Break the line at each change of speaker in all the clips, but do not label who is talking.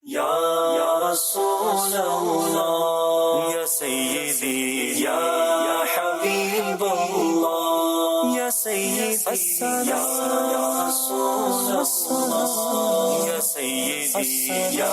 یا رسول اللہ یا سیدی یا حبیب اللہ یا سیدی یا رسول اللہ یا سیدی یا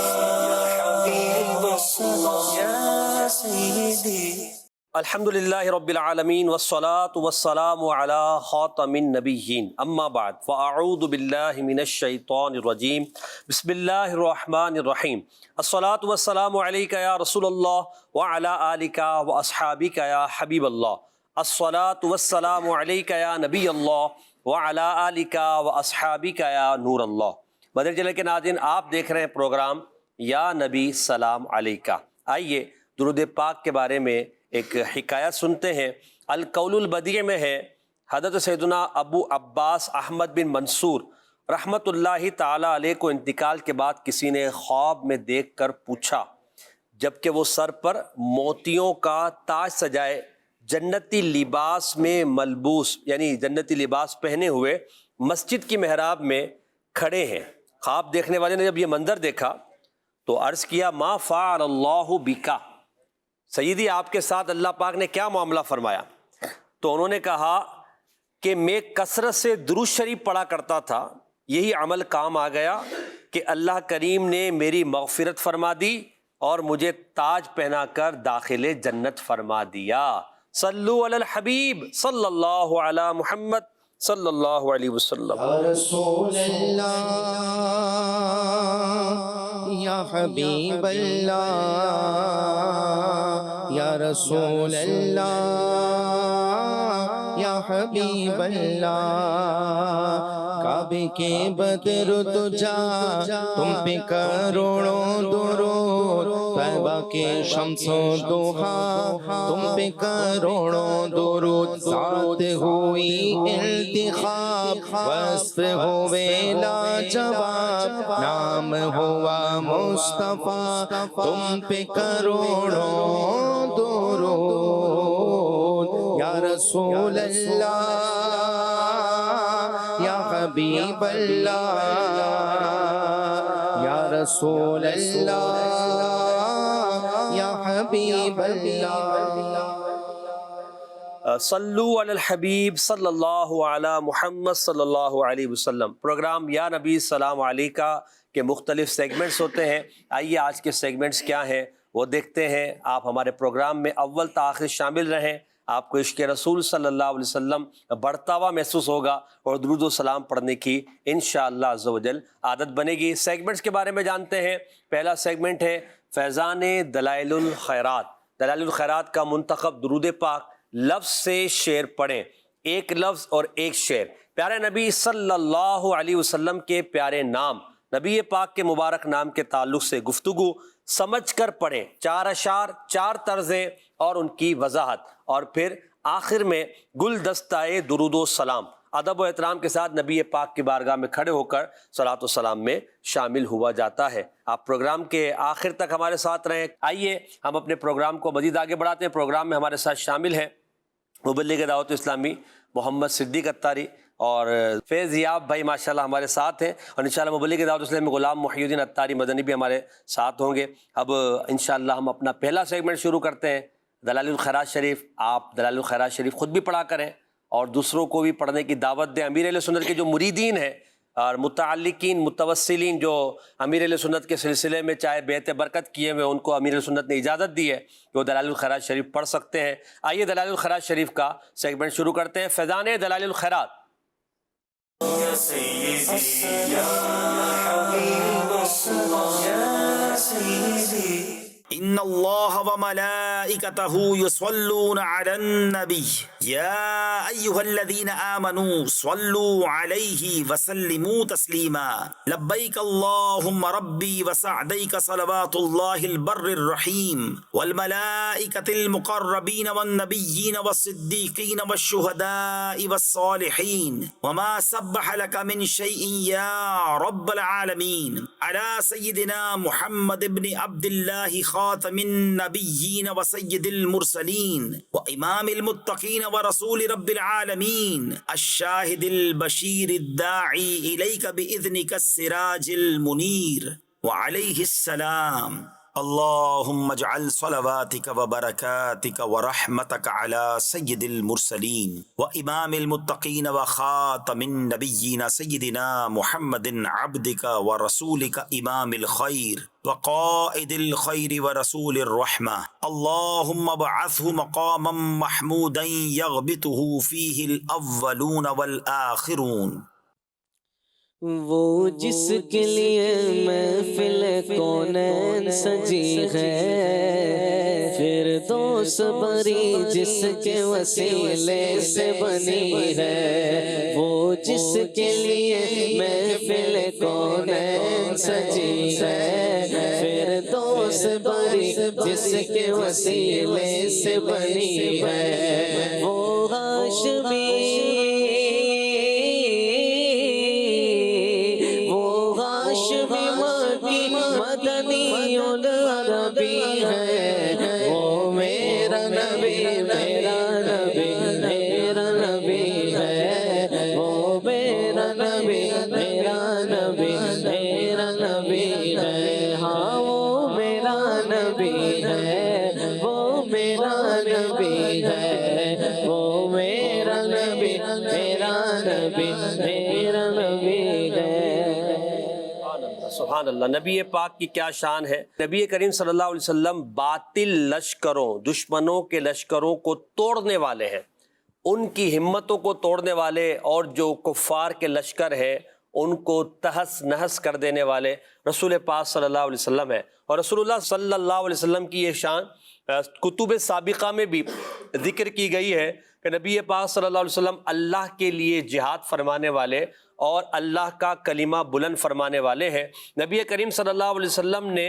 حبیب اللہ یا سیدی۔ الحمدللہ رب العالمین والصلاة والسلام علی خاتم النبیین، اما بعد فاعوذ باللہ من الشیطان الرجیم، بسم اللہ الرحمن الرحیم۔ الصلاة والسلام علیک یا رسول اللہ وعلی آلک واصحابک یا حبیب اللہ۔ الصلاة والسلام علیک یا نبی اللہ وعلی آلک واصحابک یا نور اللہ۔ بدر چلے کے ناظرین، آپ دیکھ رہے ہیں پروگرام یا نبی سلام علیکہ۔ آئیے درود پاک کے بارے میں ایک حکایت سنتے ہیں۔ القول البدیع میں ہے، حضرت سیدنا ابو عباس احمد بن منصور رحمت اللہ تعالی علیہ کو انتقال کے بعد کسی نے خواب میں دیکھ کر پوچھا، جبکہ وہ سر پر موتیوں کا تاج سجائے جنتی لباس میں ملبوس، یعنی جنتی لباس پہنے ہوئے مسجد کی محراب میں کھڑے ہیں۔ خواب دیکھنے والے نے جب یہ منظر دیکھا تو عرض کیا، ما فعل اللہ بکا، سیدی آپ کے ساتھ اللہ پاک نے کیا معاملہ فرمایا؟ تو انہوں نے کہا کہ میں کثرت سے درود شریف پڑھا کرتا تھا، یہی عمل کام آ گیا کہ اللہ کریم نے میری مغفرت فرما دی اور مجھے تاج پہنا کر داخل جنت فرما دیا۔ صلو علی الحبیب صلی اللہ علی محمد صلی اللہ علیہ وسلم۔
یا رسول اللہ یا حبیب اللہ یا رسول اللہ یا حبیب اللہ۔ کعبے کے بدر تجا تم پہ کروڑوں درود، طیبہ کے شمس و ضحیٰ تم پہ کروڑوں درود۔ ساتھ ہوئی انتخاب، وصف ہوئے لاجواب، نام ہوا مصطفیٰ تم پہ کروڑوں درود۔ یا رسول اللہ یا حبیب اللہ یا رسول اللہ یا حبیب اللہ۔
صلو علی الحبیب صلی اللہ علی محمد صلی اللہ علیہ وسلم۔ پروگرام یا نبی سلام علیکہ کے مختلف سیگمنٹس ہوتے ہیں۔ آئیے آج کے سیگمنٹس کیا ہیں وہ دیکھتے ہیں۔ آپ ہمارے پروگرام میں اول تا آخر شامل رہیں، آپ کو عشق رسول صلی اللہ علیہ وسلم بڑھتا ہوا محسوس ہوگا اور درود و سلام پڑھنے کی انشاءاللہ عز و جل عادت بنے گی۔ سیگمنٹس کے بارے میں جانتے ہیں۔ پہلا سیگمنٹ ہے فیضان دلائل الخیرات۔ دلائل الخیرات کا منتخب درود پاک، لفظ سے شعر پڑھیں، ایک لفظ اور ایک شعر۔ پیارے نبی صلی اللہ علیہ وسلم کے پیارے نام، نبی پاک کے مبارک نام کے تعلق سے گفتگو سمجھ کر پڑھیں، 4 اشعار، 4 طرزیں اور ان کی وضاحت، اور پھر آخر میں گلدستہ درود و سلام ادب و احترام کے ساتھ نبی پاک کی بارگاہ میں کھڑے ہو کر صلاۃ و سلام میں شامل ہوا جاتا ہے۔ آپ پروگرام کے آخر تک ہمارے ساتھ رہیں۔ آئیے ہم اپنے پروگرام کو مزید آگے بڑھاتے ہیں۔ پروگرام میں ہمارے ساتھ شامل ہیں مبلغ دعوت اسلامی محمد صدیق اتاری اور فیض یاب بھائی ماشاءاللہ ہمارے ساتھ ہیں، اور انشاءاللہ مبلغ دعوت اسلامی غلام محی الدین اتاری مدنی بھی ہمارے ساتھ ہوں گے۔ اب انشاءاللہ ہم اپنا پہلا سیگمنٹ شروع کرتے ہیں، دلائل الخیرات شریف۔ آپ دلائل الخیرات شریف خود بھی پڑھا کریں اور دوسروں کو بھی پڑھنے کی دعوت دیں۔ امیر اہل سنت کے جو مریدین ہیں اور متعلقین متوسلین جو امیر اہل سنت کے سلسلے میں چاہے بیعت برکت کیے ہوئے، ان کو امیر اہل سنت نے اجازت دی ہے کہ وہ دلائل الخیرات شریف پڑھ سکتے ہیں۔ آئیے دلائل الخیرات شریف کا سیگمنٹ شروع کرتے ہیں۔ فیضان دلائل الخیرات۔ یا سیدی یا حبیب اللہ یا سیدی۔
ان اللہ وملائکتہ یصلون علی النبی یا ایہا الذین آمنوا صلوا علیہ وسلموا تسلیما۔ لبیک اللہم ربی وسعدیک صلوات اللہ البر الرحیم والملائکۃ المقربین والنبیین والصدیقین والشہداء والصالحین وما سبح لک من شیء یا رب العالمین علی سیدنا محمد ابن عبد اللہ خاتم النبیین وسید المرسلین وامام المتقین ورسول رب العالمین الشاہد البشیر الداعی الیک باذنک السراج المنیر۔ وعليه السلام. اللهم اجعل صلواتك وبركاتك ورحمتك على سيد المرسلين وإمام المتقين وخاتم النبيين سيدنا محمد عبدك ورسولك إمام الخير وقائد الخير ورسول الرحمة. اللهم ابعثه مقاما محمودا يغبطه فيه الأولون والآخرون.
وہ جس کے لیے محفل کونین سجی ہے، فردوس بری جس کے وسیلے سے بنی ہے، وہ جس کے لیے محفل کونین سجی ہے، فردوس بری جس کے وسیلے سے بنی ہے، وہ ہاشمی مدنی العربی ہے، وہ میرا نبی میرا نبی میرا نبی ہے، وہ میرا نبی میرا نبی میرا نبی ہے، ہاں وہ میرا نبی ہے، وہ میرا نبی ہے، وہ میرا نبی میرا نبی میرا نبی ہے۔
سبحان اللہ، نبی پاک کی کیا شان ہے۔ نبی کریم صلی اللہ علیہ وسلم باطل لشکروں، دشمنوں کے لشکروں کو توڑنے والے ہیں، ان کی ہمتوں کو توڑنے والے، اور جو کفار کے لشکر ہے ان کو تہس نہس کر دینے والے رسول پاک صلی اللہ علیہ وسلم ہے۔ اور رسول اللہ صلی اللہ علیہ وسلم کی یہ شان کتب سابقہ میں بھی ذکر کی گئی ہے کہ نبی پاک صلی اللہ علیہ وسلم اللہ کے لیے جہاد فرمانے والے اور اللہ کا کلمہ بلند فرمانے والے ہیں۔ نبی کریم صلی اللہ علیہ وسلم نے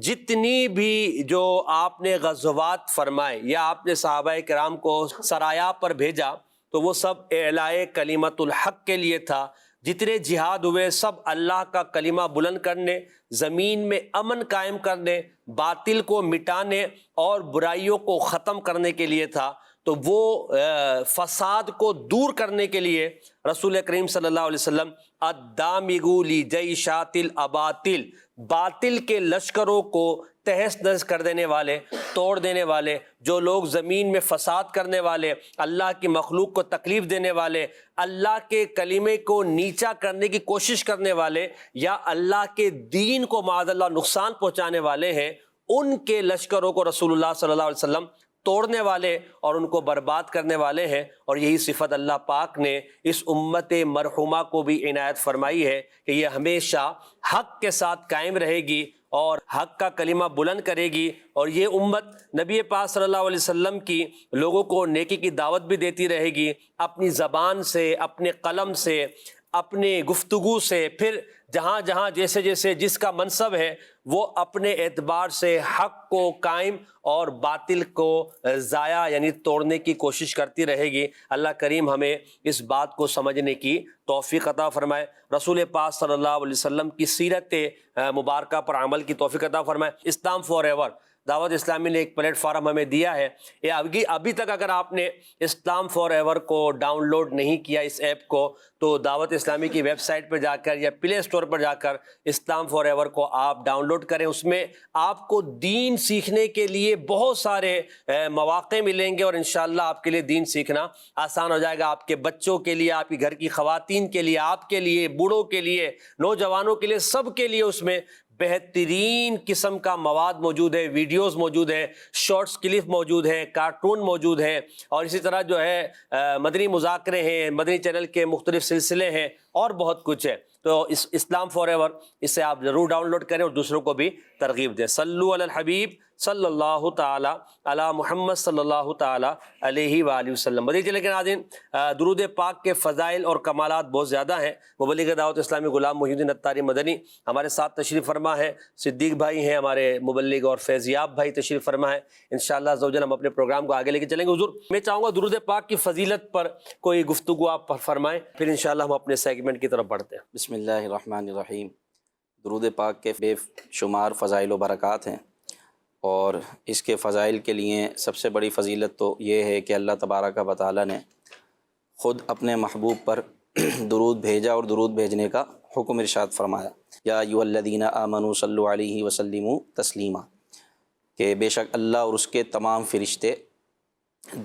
جتنی بھی جو آپ نے غزوات فرمائے یا آپ نے صحابہ کرام کو سرایا پر بھیجا تو وہ سب اعلاء کلمت الحق کے لیے تھا۔ جتنے جہاد ہوئے سب اللہ کا کلمہ بلند کرنے، زمین میں امن قائم کرنے، باطل کو مٹانے اور برائیوں کو ختم کرنے کے لیے تھا۔ تو وہ فساد کو دور کرنے کے لیے رسول کریم صلی اللہ علیہ وسلم الدامغ لجیشات الاباطل، باطل کے لشکروں کو تہس نہس کر دینے والے، توڑ دینے والے، جو لوگ زمین میں فساد کرنے والے، اللہ کی مخلوق کو تکلیف دینے والے، اللہ کے کلمے کو نیچا کرنے کی کوشش کرنے والے یا اللہ کے دین کو معاذ اللہ نقصان پہنچانے والے ہیں، ان کے لشکروں کو رسول اللہ صلی اللہ علیہ وسلم توڑنے والے اور ان کو برباد کرنے والے ہیں۔ اور یہی صفت اللہ پاک نے اس امت مرحومہ کو بھی عنایت فرمائی ہے کہ یہ ہمیشہ حق کے ساتھ قائم رہے گی اور حق کا کلمہ بلند کرے گی، اور یہ امت نبی پاک صلی اللہ علیہ وسلم کی لوگوں کو نیکی کی دعوت بھی دیتی رہے گی، اپنی زبان سے، اپنے قلم سے، اپنے گفتگو سے، پھر جہاں جہاں جیسے جیسے جس کا منصب ہے وہ اپنے اعتبار سے حق کو قائم اور باطل کو ضائع یعنی توڑنے کی کوشش کرتی رہے گی۔ اللہ کریم ہمیں اس بات کو سمجھنے کی توفیق عطا فرمائے، رسول پاک صلی اللہ علیہ وسلم کی سیرت مبارکہ پر عمل کی توفیق عطا فرمائے۔ اسلام فار ایور دعوت اسلامی نے ایک پلیٹ فارم ہمیں دیا ہے، ابھی تک اگر آپ نے اسلام فار ایور کو ڈاؤن لوڈ نہیں کیا اس ایپ کو تو دعوت اسلامی کی ویب سائٹ پر جا کر یا پلے اسٹور پر جا کر اسلام فار ایور کو آپ ڈاؤن لوڈ کریں۔ اس میں آپ کو دین سیکھنے کے لیے بہت سارے مواقع ملیں گے اور انشاءاللہ آپ کے لیے دین سیکھنا آسان ہو جائے گا، آپ کے بچوں کے لیے، آپ کی گھر کی خواتین کے لیے، آپ کے لیے، بوڑھوں کے لیے، نوجوانوں کے لیے، سب کے لیے اس میں بہترین قسم کا مواد موجود ہے، ویڈیوز موجود ہے، شارٹس کلپ موجود ہیں، کارٹون موجود ہیں، اور اسی طرح جو ہے مدنی مذاکرے ہیں، مدنی چینل کے مختلف سلسلے ہیں اور بہت کچھ ہے۔ تو اسلام فار ایور اسے آپ ضرور ڈاؤن لوڈ کریں اور دوسروں کو بھی ترغیب دیں۔ صلو علی الحبیب صلی اللہ تعالی علی محمد صلی اللہ تعالی علیہ وآلہ وسلم۔ مدنی چینل کے ناظرین، درود پاک کے فضائل اور کمالات بہت زیادہ ہیں۔ مبلغ دعوت اسلامی غلام محی الدین اتاری مدنی ہمارے ساتھ تشریف فرما ہے، صدیق بھائی ہیں ہمارے مبلغ، اور فیضیاب بھائی تشریف فرما ہے۔ انشاءاللہ عز و جل ہم اپنے پروگرام کو آگے لے کے چلیں گے۔ حضور میں چاہوں گا درود پاک کی فضیلت پر کوئی گفتگو آپ فرمائیں، پھر انشاءاللہ ہم اپنے سیگمنٹ کی طرف بڑھتے ہیں۔
بسم اللہ الرحمن الرحیم۔ درود پاک کے بے شمار فضائل و برکات ہیں، اور اس کے فضائل کے لیے سب سے بڑی فضیلت تو یہ ہے کہ اللہ تبارک و تعالی نے خود اپنے محبوب پر درود بھیجا اور درود بھیجنے کا حکم ارشاد فرمایا۔ یا ایھا الذین آمنوا صلوا علیہ وسلموا تسلیما، کہ بے شک اللہ اور اس کے تمام فرشتے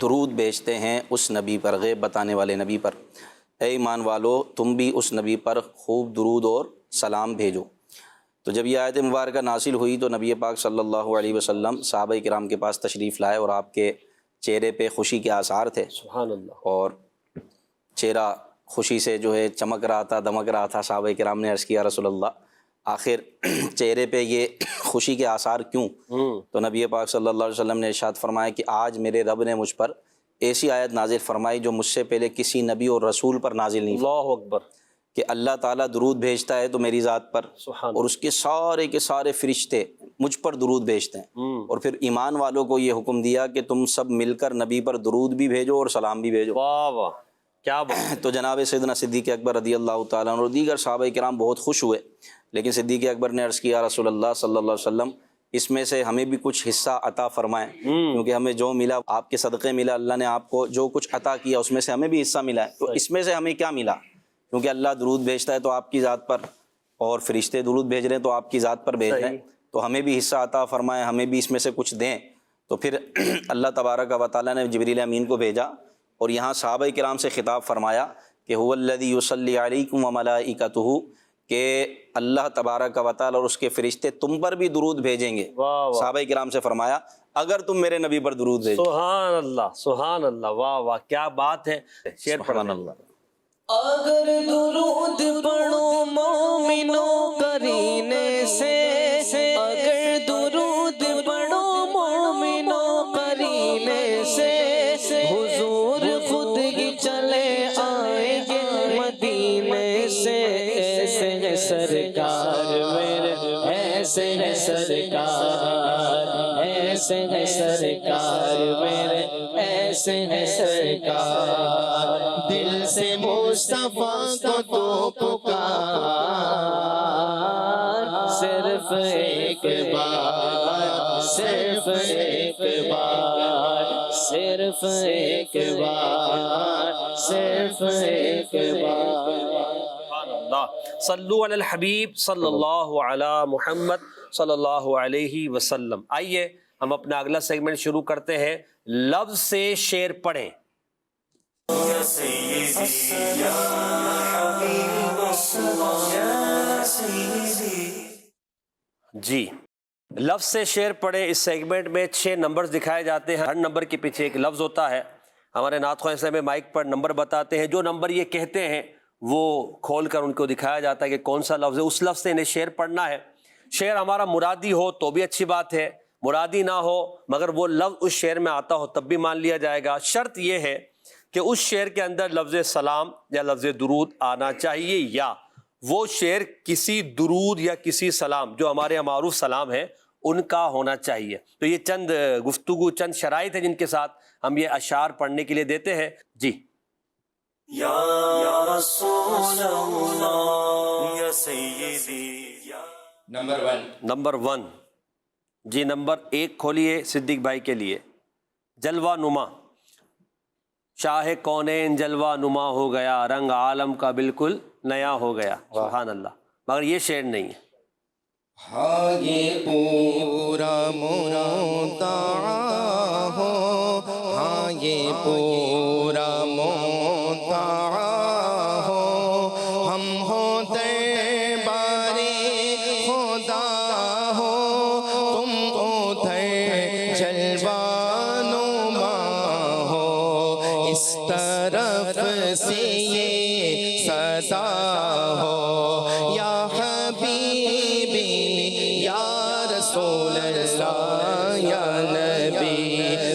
درود بھیجتے ہیں اس نبی پر، غیب بتانے والے نبی پر۔ اے ایمان والو تم بھی اس نبی پر خوب درود اور سلام بھیجو۔ تو جب یہ آیت مبارکہ نازل ہوئی تو نبی پاک صلی اللہ علیہ وسلم صحابہ کرام کے پاس تشریف لائے، اور آپ کے چہرے پہ خوشی کے آثار تھے،
سبحان اللہ۔
اور چہرہ خوشی سے جو ہے چمک رہا تھا، دمک رہا تھا۔ صحابہ کرام نے عرض کیا رسول اللہ آخر چہرے پہ یہ خوشی کے آثار کیوں؟ تو نبی پاک صلی اللہ علیہ وسلم نے ارشاد فرمایا کہ آج میرے رب نے مجھ پر ایسی آیت نازل فرمائی جو مجھ سے پہلے کسی نبی اور رسول پر نازل نہیں فرمائی،
اللہ اکبر۔
کہ اللہ تعالیٰ درود بھیجتا ہے تو میری ذات پر،
سبحان
اور اس کے سارے فرشتے مجھ پر درود بھیجتے ہیں، اور پھر ایمان والوں کو یہ حکم دیا کہ تم سب مل کر نبی پر درود بھی بھیجو اور سلام بھی بھیجو۔
واہ واہ، کیا بات۔
تو جناب سیدنا صدیق اکبر رضی اللہ تعالیٰ عنہ اور دیگر صحابہ کرام بہت خوش ہوئے، لیکن صدیق اکبر نے عرض کیا رسول اللہ صلی اللہ علیہ وسلم اس میں سے ہمیں بھی کچھ حصہ عطا فرمائیں، کیونکہ ہمیں جو ملا آپ کے صدقے ملا، اللہ نے آپ کو جو کچھ عطا کیا اس میں سے ہمیں بھی حصہ ملا ہے، تو اس میں سے ہمیں کیا ملا؟ کیونکہ اللہ درود بھیجتا ہے تو آپ کی ذات پر، اور فرشتے درود بھیج رہے ہیں تو آپ کی ذات پر بھیج رہے ہیں، تو ہمیں بھی حصہ عطا فرمائیں، ہمیں بھی اس میں سے کچھ دیں۔ تو پھر اللہ تبارک و تعالیٰ نے جبریل امین کو بھیجا، اور یہاں صحابہ کرام سے خطاب فرمایا کہ هو الذی یصلی علیکم وملائکتہ، کہ اللہ تبارک و تعالیٰ اور اس کے فرشتے تم پر بھی درود بھیجیں گے۔ صحابہ کرام سے فرمایا اگر تم میرے نبی پر درود بھیجو۔
سبحان اللہ، سبحان اللہ، واہ واہ، کیا بات ہے۔ شعر
سبحان اللہ۔
اگر درود پڑھو مومنوں قرینے سے، اگر درود پڑھو مومنوں قرینے سے، حضور خود ہی چلے آئیں گے مدینے سے۔ ایسے ہیں سرکار میرے، ایسے ہیں سرکار، ایسے ہیں سرکار میرے، ایسے ہیں سرکار، دل سے مصطفیٰ کو تو پکار، صرف ایک بار، صرف ایک بار، صرف ایک بار، صرف ایک بار۔
صلو علی الحبیب صلی اللہ علی محمد صلی اللہ علیہ وسلم۔ آئیے ہم اپنا اگلا سیگمنٹ شروع کرتے ہیں، لفظ سے شعر پڑھیں۔
یا سیدی یا حبیب اللہ یا سیدی۔
جی، لفظ سے شعر پڑھیں، اس سیگمنٹ میں 6 نمبرز دکھائے جاتے ہیں، ہر نمبر کے پیچھے ایک لفظ ہوتا ہے۔ ہمارے نعت خواہ صاحب مائک پر نمبر بتاتے ہیں، جو نمبر یہ کہتے ہیں وہ کھول کر ان کو دکھایا جاتا ہے کہ کون سا لفظ ہے، اس لفظ سے انہیں شعر پڑھنا ہے۔ شعر ہمارا مرادی ہو تو بھی اچھی بات ہے، مرادی نہ ہو مگر وہ لفظ اس شعر میں آتا ہو تب بھی مان لیا جائے گا۔ شرط یہ ہے کہ اس شعر کے اندر لفظ سلام یا لفظ درود آنا چاہیے، یا وہ شعر کسی درود یا کسی سلام جو ہمارے یہاں معروف سلام ہے ان کا ہونا چاہیے۔ تو یہ چند گفتگو، چند شرائط ہیں جن کے ساتھ ہم یہ اشعار پڑھنے کے لیے دیتے ہیں۔ جی،
یا رسول اللہ یا سیدی۔
نمبر 1 جی، نمبر 1 کھولیے صدیق بھائی کے لیے۔ جلوہ نما، شاہ کونین جلوہ نما ہو گیا، رنگ عالم کا بالکل نیا ہو گیا۔ سبحان اللہ، مگر یہ شعر نہیں ہے۔
ہاں یہ پورا مدعا ہو، ہاں یہ پورا مدعا ہو، ہم ہو دربار خدا ہو، تم ادھر جلوہ نما ہو، اس طرف سے یہ صدا ہو، یا حبیبی یا رسول اللہ یا نبی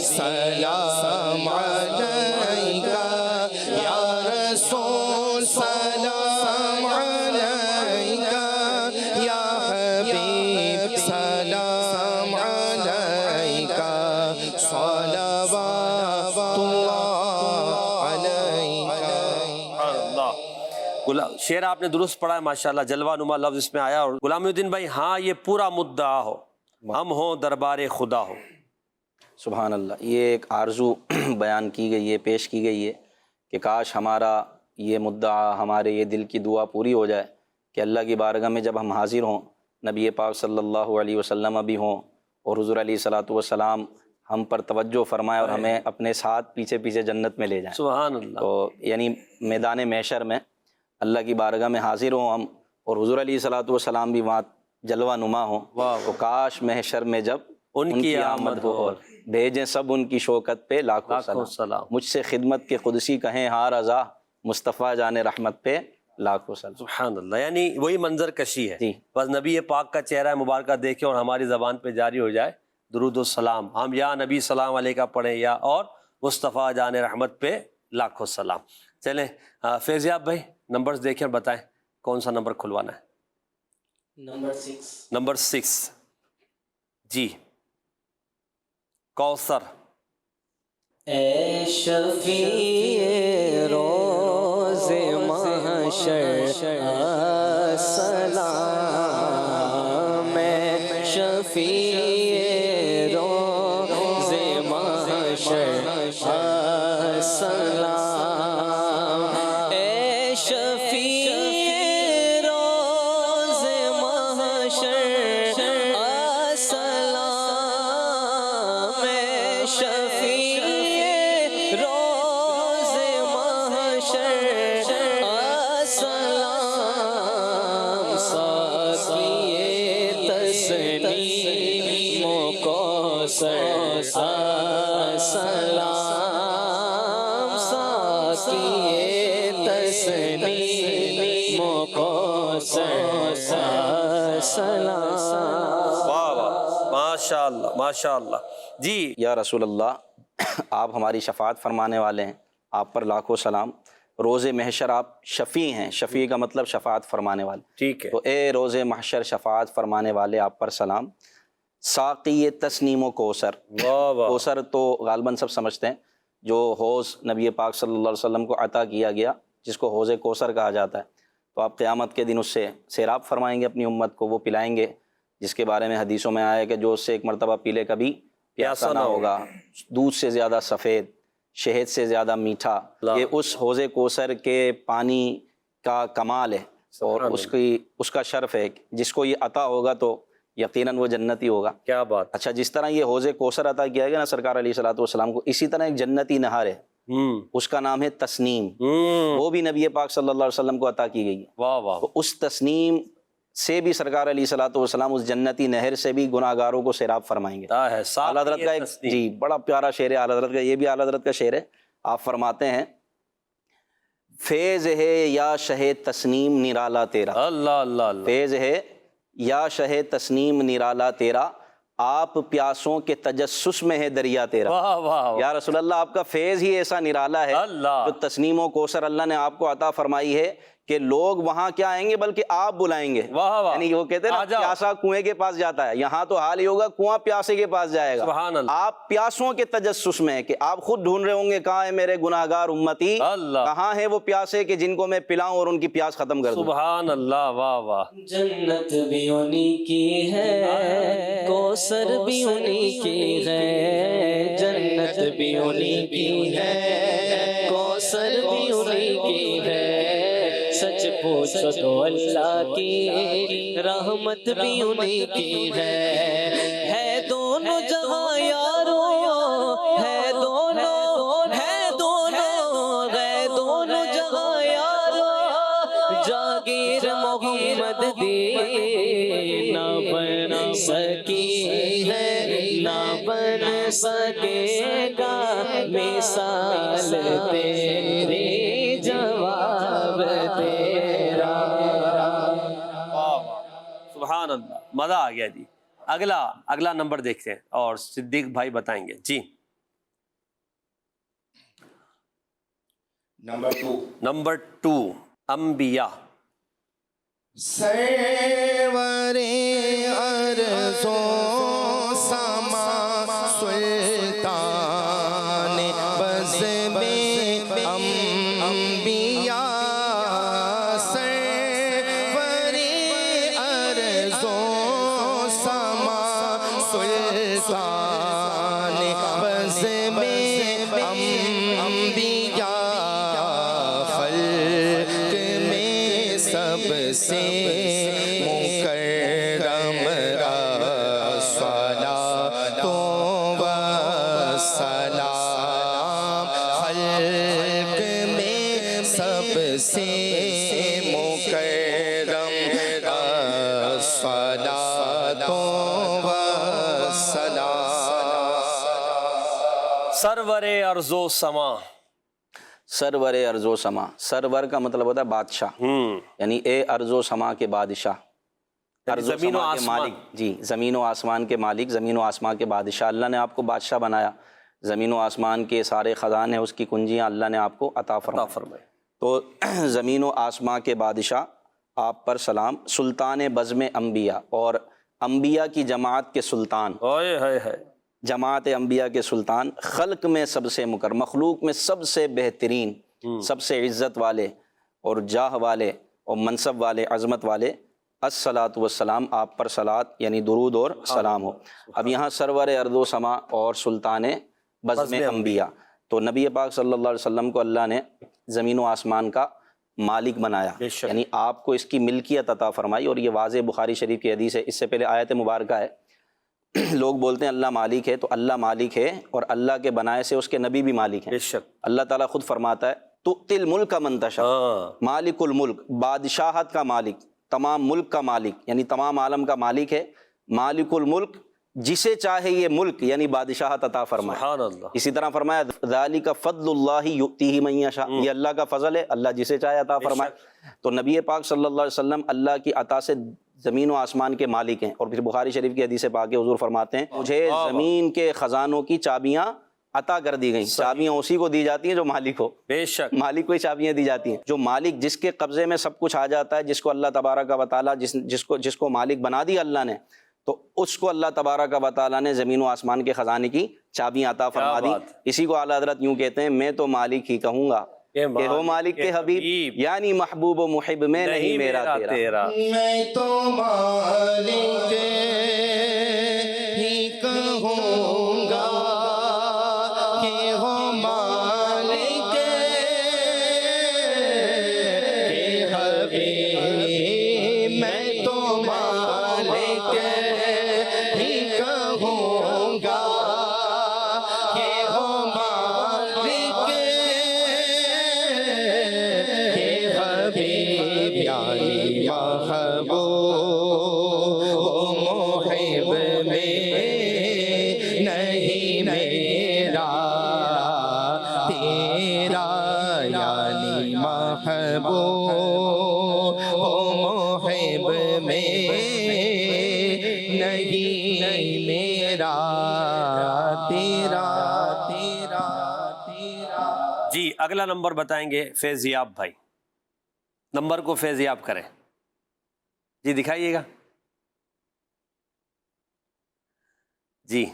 سلام علیکہ، یا رسول سلام علیکہ، یا حبیب سلام علیکہ، صلوات اللہ علیکہ۔
شعر آپ نے درست پڑھا ہے ماشاءاللہ، جلوہ نما لفظ اس میں آیا۔ اور غلام الدین بھائی، ہاں یہ پورا مدعا ہو، ہم ہوں دربار خدا ہو۔
سبحان اللہ، یہ ایک آرزو بیان کی گئی ہے، پیش کی گئی ہے کہ کاش ہمارا یہ مدعا، ہمارے یہ دل کی دعا پوری ہو جائے کہ اللہ کی بارگاہ میں جب ہم حاضر ہوں، نبی پاک صلی اللہ علیہ وسلم بھی ہوں اور حضور علیہ الصلوۃ والسلام ہم پر توجہ فرمائے اور ہمیں اپنے ساتھ پیچھے پیچھے جنت میں لے جائیں۔
سبحان اللہ۔
تو یعنی میدان محشر میں اللہ کی بارگاہ میں حاضر ہوں ہم اور حضور علیہ الصلوۃ والسلام بھی وہاں جلوہ نما ہوں، تو کاش محشر میں جب
ان کی آمد ہو
اور بھیجیں سب ان کی شوکت پہ لاکھوں سلام، مجھ سے خدمت کے قدسی کہیں ہاں رضا، مصطفیٰ جان رحمت پہ لاکھوں سلام۔
سبحان اللہ، یعنی وہی منظر کشی ہے،
جی۔
بس نبی پاک کا چہرہ مبارکہ دیکھیں اور ہماری زبان پہ جاری ہو جائے درود السلام، ہم یا نبی سلام علیہ کا پڑھیں یا اور مصطفیٰ جان رحمت پہ لاکھوں سلام۔ چلیں فیضیاب بھائی نمبرز دیکھیں اور بتائیں کون سا نمبر کھلوانا ہے؟ نمبر 6 جی، کوثر۔
اے شفیع روز محشر سلام، اے شفیع روز محشر سلام، اے شفیع روز محشر سلام، اے شفیع روز محشر سلام، ساقی تسنیم و کوثر سلام، ساقی تسنیم و کوثر سلام۔
واہ واہ، ماشاء اللہ ماشاء اللہ۔ جی
یا رسول اللہ آپ ہماری شفاعت فرمانے والے ہیں، آپ پر لاکھوں سلام۔ روز محشر آپ شفیع ہیں، شفیع کا مطلب شفاعت فرمانے والے،
ٹھیک ہے۔
تو اے روز محشر شفاعت فرمانے والے آپ پر سلام۔ ساقی تسنیم و کوثر،
واہ واہ،
کوثر تو غالباً سب سمجھتے ہیں، جو حوض نبی پاک صلی اللہ علیہ وسلم کو عطا کیا گیا جس کو حوض کوثر کہا جاتا ہے، تو آپ قیامت کے دن اس سے سیراب فرمائیں گے اپنی امت کو، وہ پلائیں گے، جس کے بارے میں حدیثوں میں آیا ہے کہ جو اس سے ایک مرتبہ پیلے کبھی پیاسا نہ ہوگا، دودھ سے زیادہ سفید، شہد سے زیادہ میٹھا، یہ اس حوض کوثر کے پانی کا کمال ہے اور اس کا شرف ہے، جس کو یہ عطا ہوگا تو یقیناً وہ جنتی ہوگا۔
کیا بات۔
اچھا، جس طرح یہ حوض کوثر عطا کیا گیا نا سرکار علیہ الصلوۃ والسلام کو، اسی طرح ایک جنتی نہر ہے، اس کا نام ہے تسنیم، وہ بھی نبی پاک صلی اللہ علیہ وسلم کو عطا کی گئی ہے۔
واہ واہ،
تو اس تسنیم سے بھی سرکار علیہ الصلوۃ والسلام اس جنتی نہر سے بھی گناہ گاروں کو سیراب فرمائیں گے۔ اعلیٰ حضرت کا ایک جی بڑا پیارا شعر ہے اعلیٰ حضرت کا، یہ بھی اعلیٰ حضرت کا شعر ہے، آپ فرماتے ہیں فیض ہے یا شہ تسنیم نرالا تیرا،
اللہ اللہ اللہ،
فیض ہے یا شہ تسنیم نرالا تیرا، آپ پیاسوں کے تجسس میں ہے دریا تیرا۔
واہ واہ،
یا رسول اللہ آپ کا فیض ہی ایسا نرالا ہے
اللہ،
جو تسنیم و کوثر اللہ نے آپ کو عطا فرمائی ہے کہ لوگ وہاں کیا آئیں گے بلکہ آپ بلائیں گے۔
واہ واہ،
یعنی وہ کہتے ہیں نا پیاسا کنویں کے پاس جاتا ہے، یہاں تو حال ہی ہوگا کنواں پیاسے کے پاس جائے گا۔
سبحان اللہ،
آپ پیاسوں کے تجسس میں کہ آپ خود ڈھونڈ رہے ہوں گے کہاں ہے میرے گناہ گار امتی،
اللہ،
کہاں ہے وہ پیاسے کہ جن کو میں پلاؤں اور ان کی پیاس ختم کر دوں۔
سبحان اللہ، واہ واہ،
جنت بھی انہی کی ہے، کوثر بھی انہی کی ہے، جنت بھی انہی کی ہے، کوثر بھی انہی کی ہے، سچ پوچھو تو اللہ کی رحمت بھی انہی کی ہے دونوں جہاں یارو، ہے دونوں جہاں یارو، جاگیر محمد دی نہ بن سکی ہے، نہ بن سکے گا مثال تیری، جواب تیرا۔
سبحان اللہ، مزہ آ گیا جی۔ اگلا نمبر دیکھتے ہیں اور صدیق بھائی بتائیں گے جی۔ نمبر 2 انبیاء۔
سرور ارض و سما سلطان بزم انبیاء، سرور ارض و سما سلطان بزم انبیاء، خلق میں سب سے
سرور ارض و سما.
سرور ارض و سما، سرور کا مطلب ہوتا ہے بادشاہ، یعنی اے ارض و سما کے بادشاہ، ارض و
زمین و
سما کے
آسمان.
مالک. جی، زمین و آسمان کے مالک، زمین و آسمان کے بادشاہ. اللہ نے آپ کو بادشاہ بنایا، زمین و آسمان کے سارے خزانے، اس کی کنجیاں اللہ نے آپ کو عطا فرمائی. تو زمین و آسمان کے بادشاہ آپ پر سلام. سلطان بزم انبیاء، اور انبیاء کی جماعت کے سلطان،
ہائے ہائے ہائے.
جماعت انبیاء کے سلطان. خلق میں سب سے مکرم، مخلوق میں سب سے بہترین، سب سے عزت والے اور جاہ والے اور منصب والے، عظمت والے، الصلاۃ والسلام، آپ پر صلاۃ یعنی درود اور سلام ہو. اب یہاں سرور ارض و سما اور سلطان بزم انبیاء، تو نبی پاک صلی اللہ علیہ وسلم کو اللہ نے زمین و آسمان کا مالک بنایا، یعنی آپ کو اس کی ملکیت عطا فرمائی. اور یہ واضح بخاری شریف کی حدیث ہے. اس سے پہلے آیت مبارکہ ہے. لوگ بولتے ہیں اللہ مالک ہے، تو اللہ مالک ہے اور اللہ کے بنائے سے اس کے نبی بھی مالک ہیں. اللہ تعالیٰ خود فرماتا ہے تؤتی الملک من تشاء، مالک الملک، بادشاہت کا مالک، تمام ملک کا مالک، یعنی تمام عالم کا مالک ہے. مالک الملک، جسے چاہے یہ ملک یعنی بادشاہت عطا فرمائے.
سبحان اللہ.
اسی طرح فرمایا ذالک فضل اللہ یؤتیہ من یشاء، یہ اللہ کا فضل ہے، اللہ جسے چاہے عطا فرمائے. تو نبی پاک صلی اللہ علیہ وسلم اللہ کی عطا سے زمین و آسمان کے مالک ہیں. اور پھر بخاری شریف کی حدیث پاک ہے، حضور فرماتے ہیں مجھے زمین کے خزانوں کی چابیاں عطا کر دی گئیں. چابیاں اسی کو دی جاتی ہیں جو مالک ہو،
بے شک
مالک کو ہی چابیاں دی جاتی ہیں. جو مالک، جس کے قبضے میں سب کچھ آ جاتا ہے، جس کو اللہ تبارک و تعالیٰ جس کو مالک بنا دی اللہ نے، تو اس کو اللہ تبارک و تعالیٰ نے زمین و آسمان کے خزانے کی چابیاں عطا فرما دی. اسی کو اعلیٰ حضرت یوں کہتے ہیں میں تو مالک ہی کہوں گا کہ ہو مالک کے حبیب، یعنی محبوب و محب میں نہیں میرا تیرا.
میں تو مالک ہی کہوں گا کہ ہو مالک کے حبیب، میں تو مالک ہی کہوں گا کہ ہو مالک کے حبیب، یعنی محبوب محب میں نہیں میرا تیرا، یعنی محبوب محب میں نہیں میرا تیرا تیرا تیرا.
جی اگلا نمبر بتائیں گے فیضیاب بھائی. نمبر کو فیضیاب کریں. جی دکھائیے گا. جی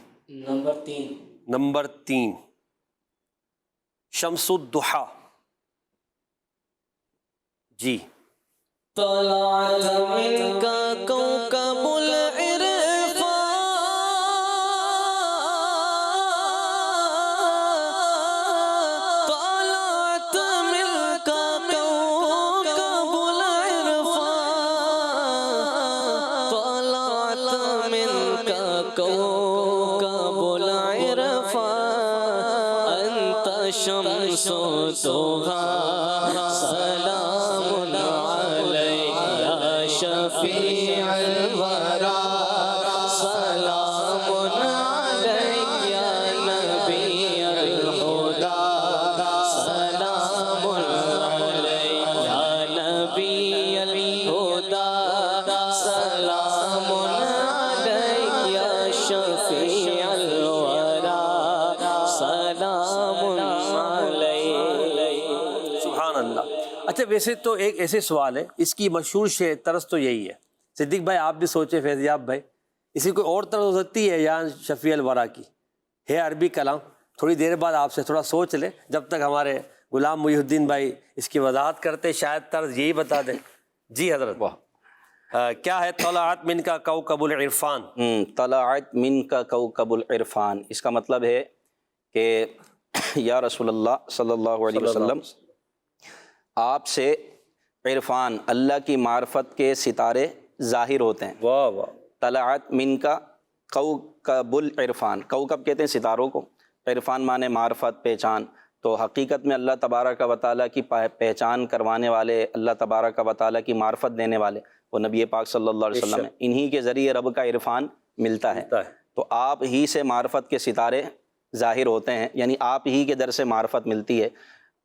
نمبر 3 شمس الضحیٰ. جی
طلعت منك كوكب العرفان، طلعت منك كوكب العرفان، طلعت منك كوكب العرفان، أنت شمس الضحى، سلام شفیع الورى، سلام علیک یا نبی الہدی، سلام علیک یا نبی الہدی، سلام علیک یا شفیع الورى، سلام علیک.
سبحان اللہ. اچھا ویسے تو ایک ایسے سوال ہے، اس کی مشہور طرز تو یہی ہے. صدیق بھائی آپ بھی سوچے، فیضیاب بھائی اسی کوئی اور طرز ہو سکتی ہے یا شفیع الورا کی ہے عربی کلام؟ تھوڑی دیر بعد آپ سے تھوڑا سوچ لیں، جب تک ہمارے غلام محی الدین بھائی اس کی وضاحت کرتے، شاید طرز یہی بتا دیں. جی حضرت کیا ہے طلعت من کا کوكب العرفان؟
طلعت من کا کوكب العرفان، اس کا مطلب ہے کہ یا رسول اللہ صلی اللہ علیہ وسلم آپ سے عرفان، اللہ کی معرفت کے ستارے ظاہر ہوتے ہیں.
واہ واہ.
طلعت من کا کوكب العرفان، کوكب کہتے ہیں ستاروں کو، عرفان معنی معرفت، پہچان. تو حقیقت میں اللہ تبارک و تعالیٰ کی پہچان کروانے والے، اللہ تبارک و تعالیٰ کی معرفت دینے والے وہ نبی پاک صلی اللہ علیہ وسلم ہیں. انہی کے ذریعے رب کا عرفان ملتا ہے. تو آپ ہی سے معرفت کے ستارے ظاہر ہوتے ہیں، یعنی آپ ہی کے در سے معرفت ملتی ہے،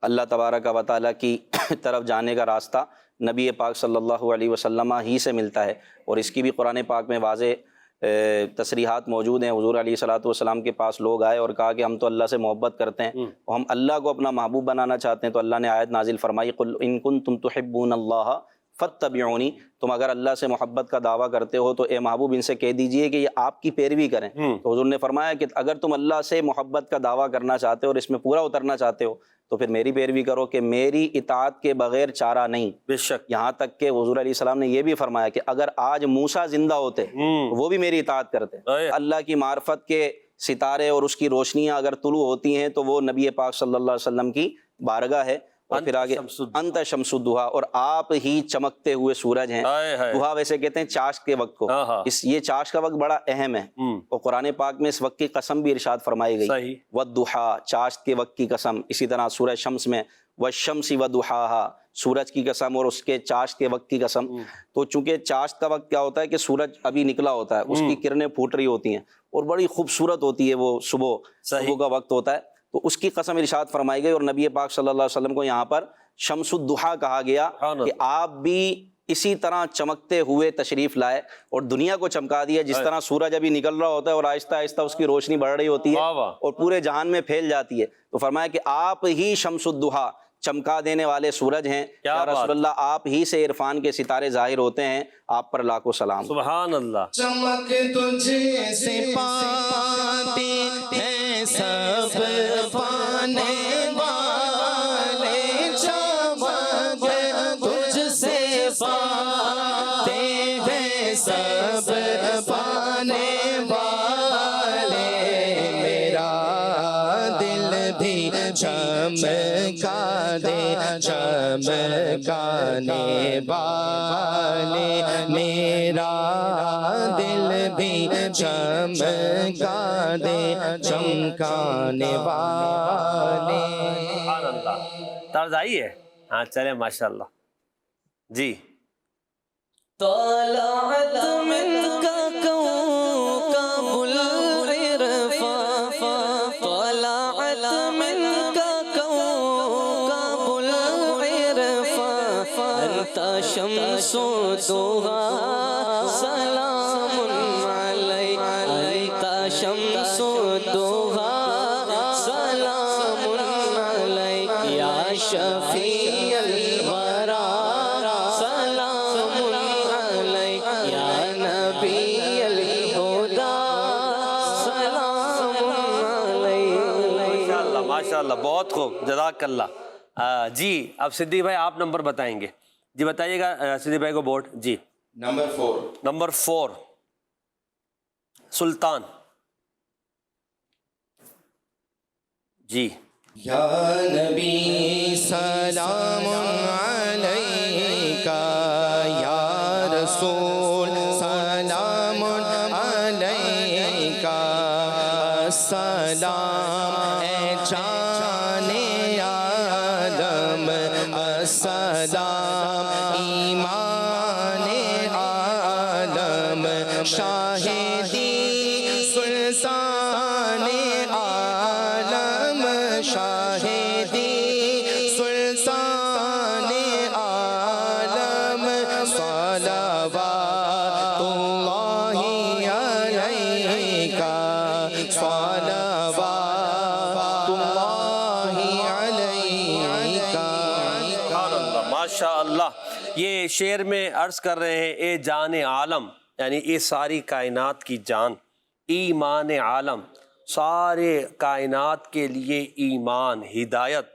اللہ تبارک و تعالیٰ کی طرف جانے کا راستہ نبی پاک صلی اللہ علیہ وسلم ہی سے ملتا ہے، اور اس کی بھی قرآن پاک میں واضح تصریحات موجود ہیں۔ حضور علیہ الصلوۃ والسلام کے پاس لوگ آئے اور کہا کہ ہم تو اللہ سے محبت کرتے ہیں، ہم اللہ کو اپنا محبوب بنانا چاہتے ہیں، تو اللہ نے آیت نازل فرمائی قل ان کنتم تحبون اللہ فاتبعونی، تم اگر اللہ سے محبت کا دعویٰ کرتے ہو تو اے محبوب ان سے کہہ دیجئے کہ یہ آپ کی پیروی کریں۔ تو حضور نے فرمایا کہ اگر تم اللہ سے محبت کا دعویٰ کرنا چاہتے ہو اور اس میں پورا اترنا چاہتے ہو تو پھر میری پیروی کرو کہ میری اطاعت کے بغیر چارہ نہیں۔
بے شک،
یہاں تک کہ حضور علیہ السلام نے یہ بھی فرمایا کہ اگر آج موسیٰ زندہ ہوتے وہ بھی میری اطاعت کرتے۔ اللہ کی معرفت کے ستارے اور اس کی روشنیاں اگر طلوع ہوتی ہیں تو وہ نبی پاک صلی اللہ علیہ وسلم کی بارگاہ ہے، اور پھر آگے انت شمس الضحیٰ، اور آپ ہی چمکتے ہوئے سورج ہیں۔ ضحیٰ ویسے کہتے ہیں چاشت کے وقت کو، یہ چاشت کا وقت بڑا اہم ہے، اور قرآن پاک میں اس وقت کی قسم بھی ارشاد فرمائی گئی، والضحیٰ، چاشت کے وقت کی قسم۔ اسی طرح سورہ شمس میں والشمس وضحاہا، سورج کی قسم اور اس کے چاشت کے وقت کی قسم۔ تو چونکہ چاشت کا وقت کیا ہوتا ہے کہ سورج ابھی نکلا ہوتا ہے، اس کی کرنیں پھوٹ رہی ہوتی ہیں اور بڑی خوبصورت ہوتی ہے، وہ صبح کا وقت ہوتا ہے، تو اس کی قسم ارشاد فرمائی گئی، اور نبی پاک صلی اللہ علیہ وسلم کو یہاں پر شمس الضحیٰ کہا گیا کہ آپ بھی اسی طرح چمکتے ہوئے تشریف لائے اور دنیا کو چمکا دیا، جس طرح سورج ابھی نکل رہا ہوتا ہے اور آہستہ آہستہ اس کی روشنی بڑھ رہی ہوتی ہے اور پورے جہان میں پھیل جاتی ہے، تو فرمایا کہ آپ ہی شمس الضحیٰ، چمکا دینے والے سورج ہیں، یا رسول اللہ آپ ہی سے عرفان کے ستارے ظاہر ہوتے ہیں، آپ پر لاکھوں سلام۔
سبحان اللہ۔
چمک تجھے سے پاتے ہیں سب پانے والے، چمک تجھ سے پاتے ہیں سب پانے والے، میرا دل بھی چمکا دے چمکانے والے، میرا دل بھی چمکا دے چمکانے والے۔
سبحان اللہ۔ طرز آئی ہے؟ ہاں چلیں ماشاءاللہ جی۔
طلعت منك كوكب العرفان، طلعت منك كوكب العرفان، أنت شمس الضحى سلام عليك، أنت شمس الضحى سلام عليك، يا شفيع الورى سلام عليك، يا نبي الهدى سلام عليك۔
ماشاءاللہ، بہت خوب، جزاک اللہ۔ جی اب صدیق بھائی آپ نمبر بتائیں گے، جی بتائیے گا صدیق بھائی کو بورڈ۔ جی نمبر 4 سلطان جی۔
یا نبی سلام علیکہ، یا رسول سلام علیکہ، السلام اے جان عالم، السلام ایمان عالم، شاہدی سلطان عالم، شاہدی سلطان عالم، صلوات اللہ علیکہ، صلوات اللہ علیکہ۔
ماشاء اللہ۔ یہ شعر میں عرض کر رہے ہیں اے جان عالم، یعنی یہ ساری کائنات کی جان، ایمان عالم، سارے کائنات کے لیے ایمان، ہدایت،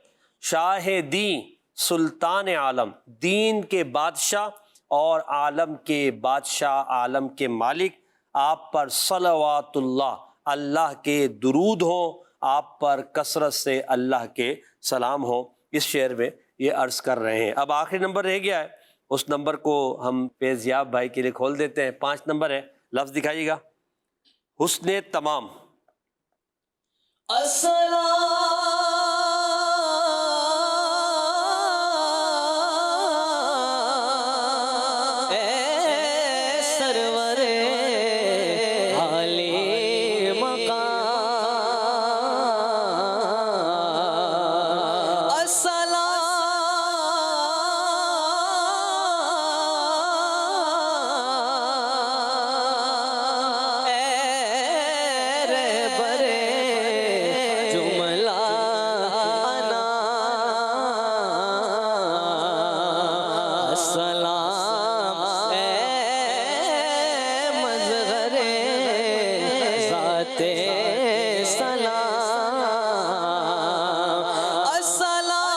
شاہ دین، سلطان عالم، دین کے بادشاہ اور عالم کے بادشاہ، عالم کے مالک، آپ پر صلوات اللہ، اللہ کے درود ہوں، آپ پر کثرت سے اللہ کے سلام ہوں۔ اس شعر میں یہ عرض کر رہے ہیں۔ اب آخری نمبر رہ گیا ہے، اس نمبر کو ہم فیضیاب بھائی کے لیے کھول دیتے ہیں۔ 5 نمبر ہے، لفظ دکھائیے گا، حسن تمام۔
السلام اے سرور عالی مقام، ذاتے سلام السلام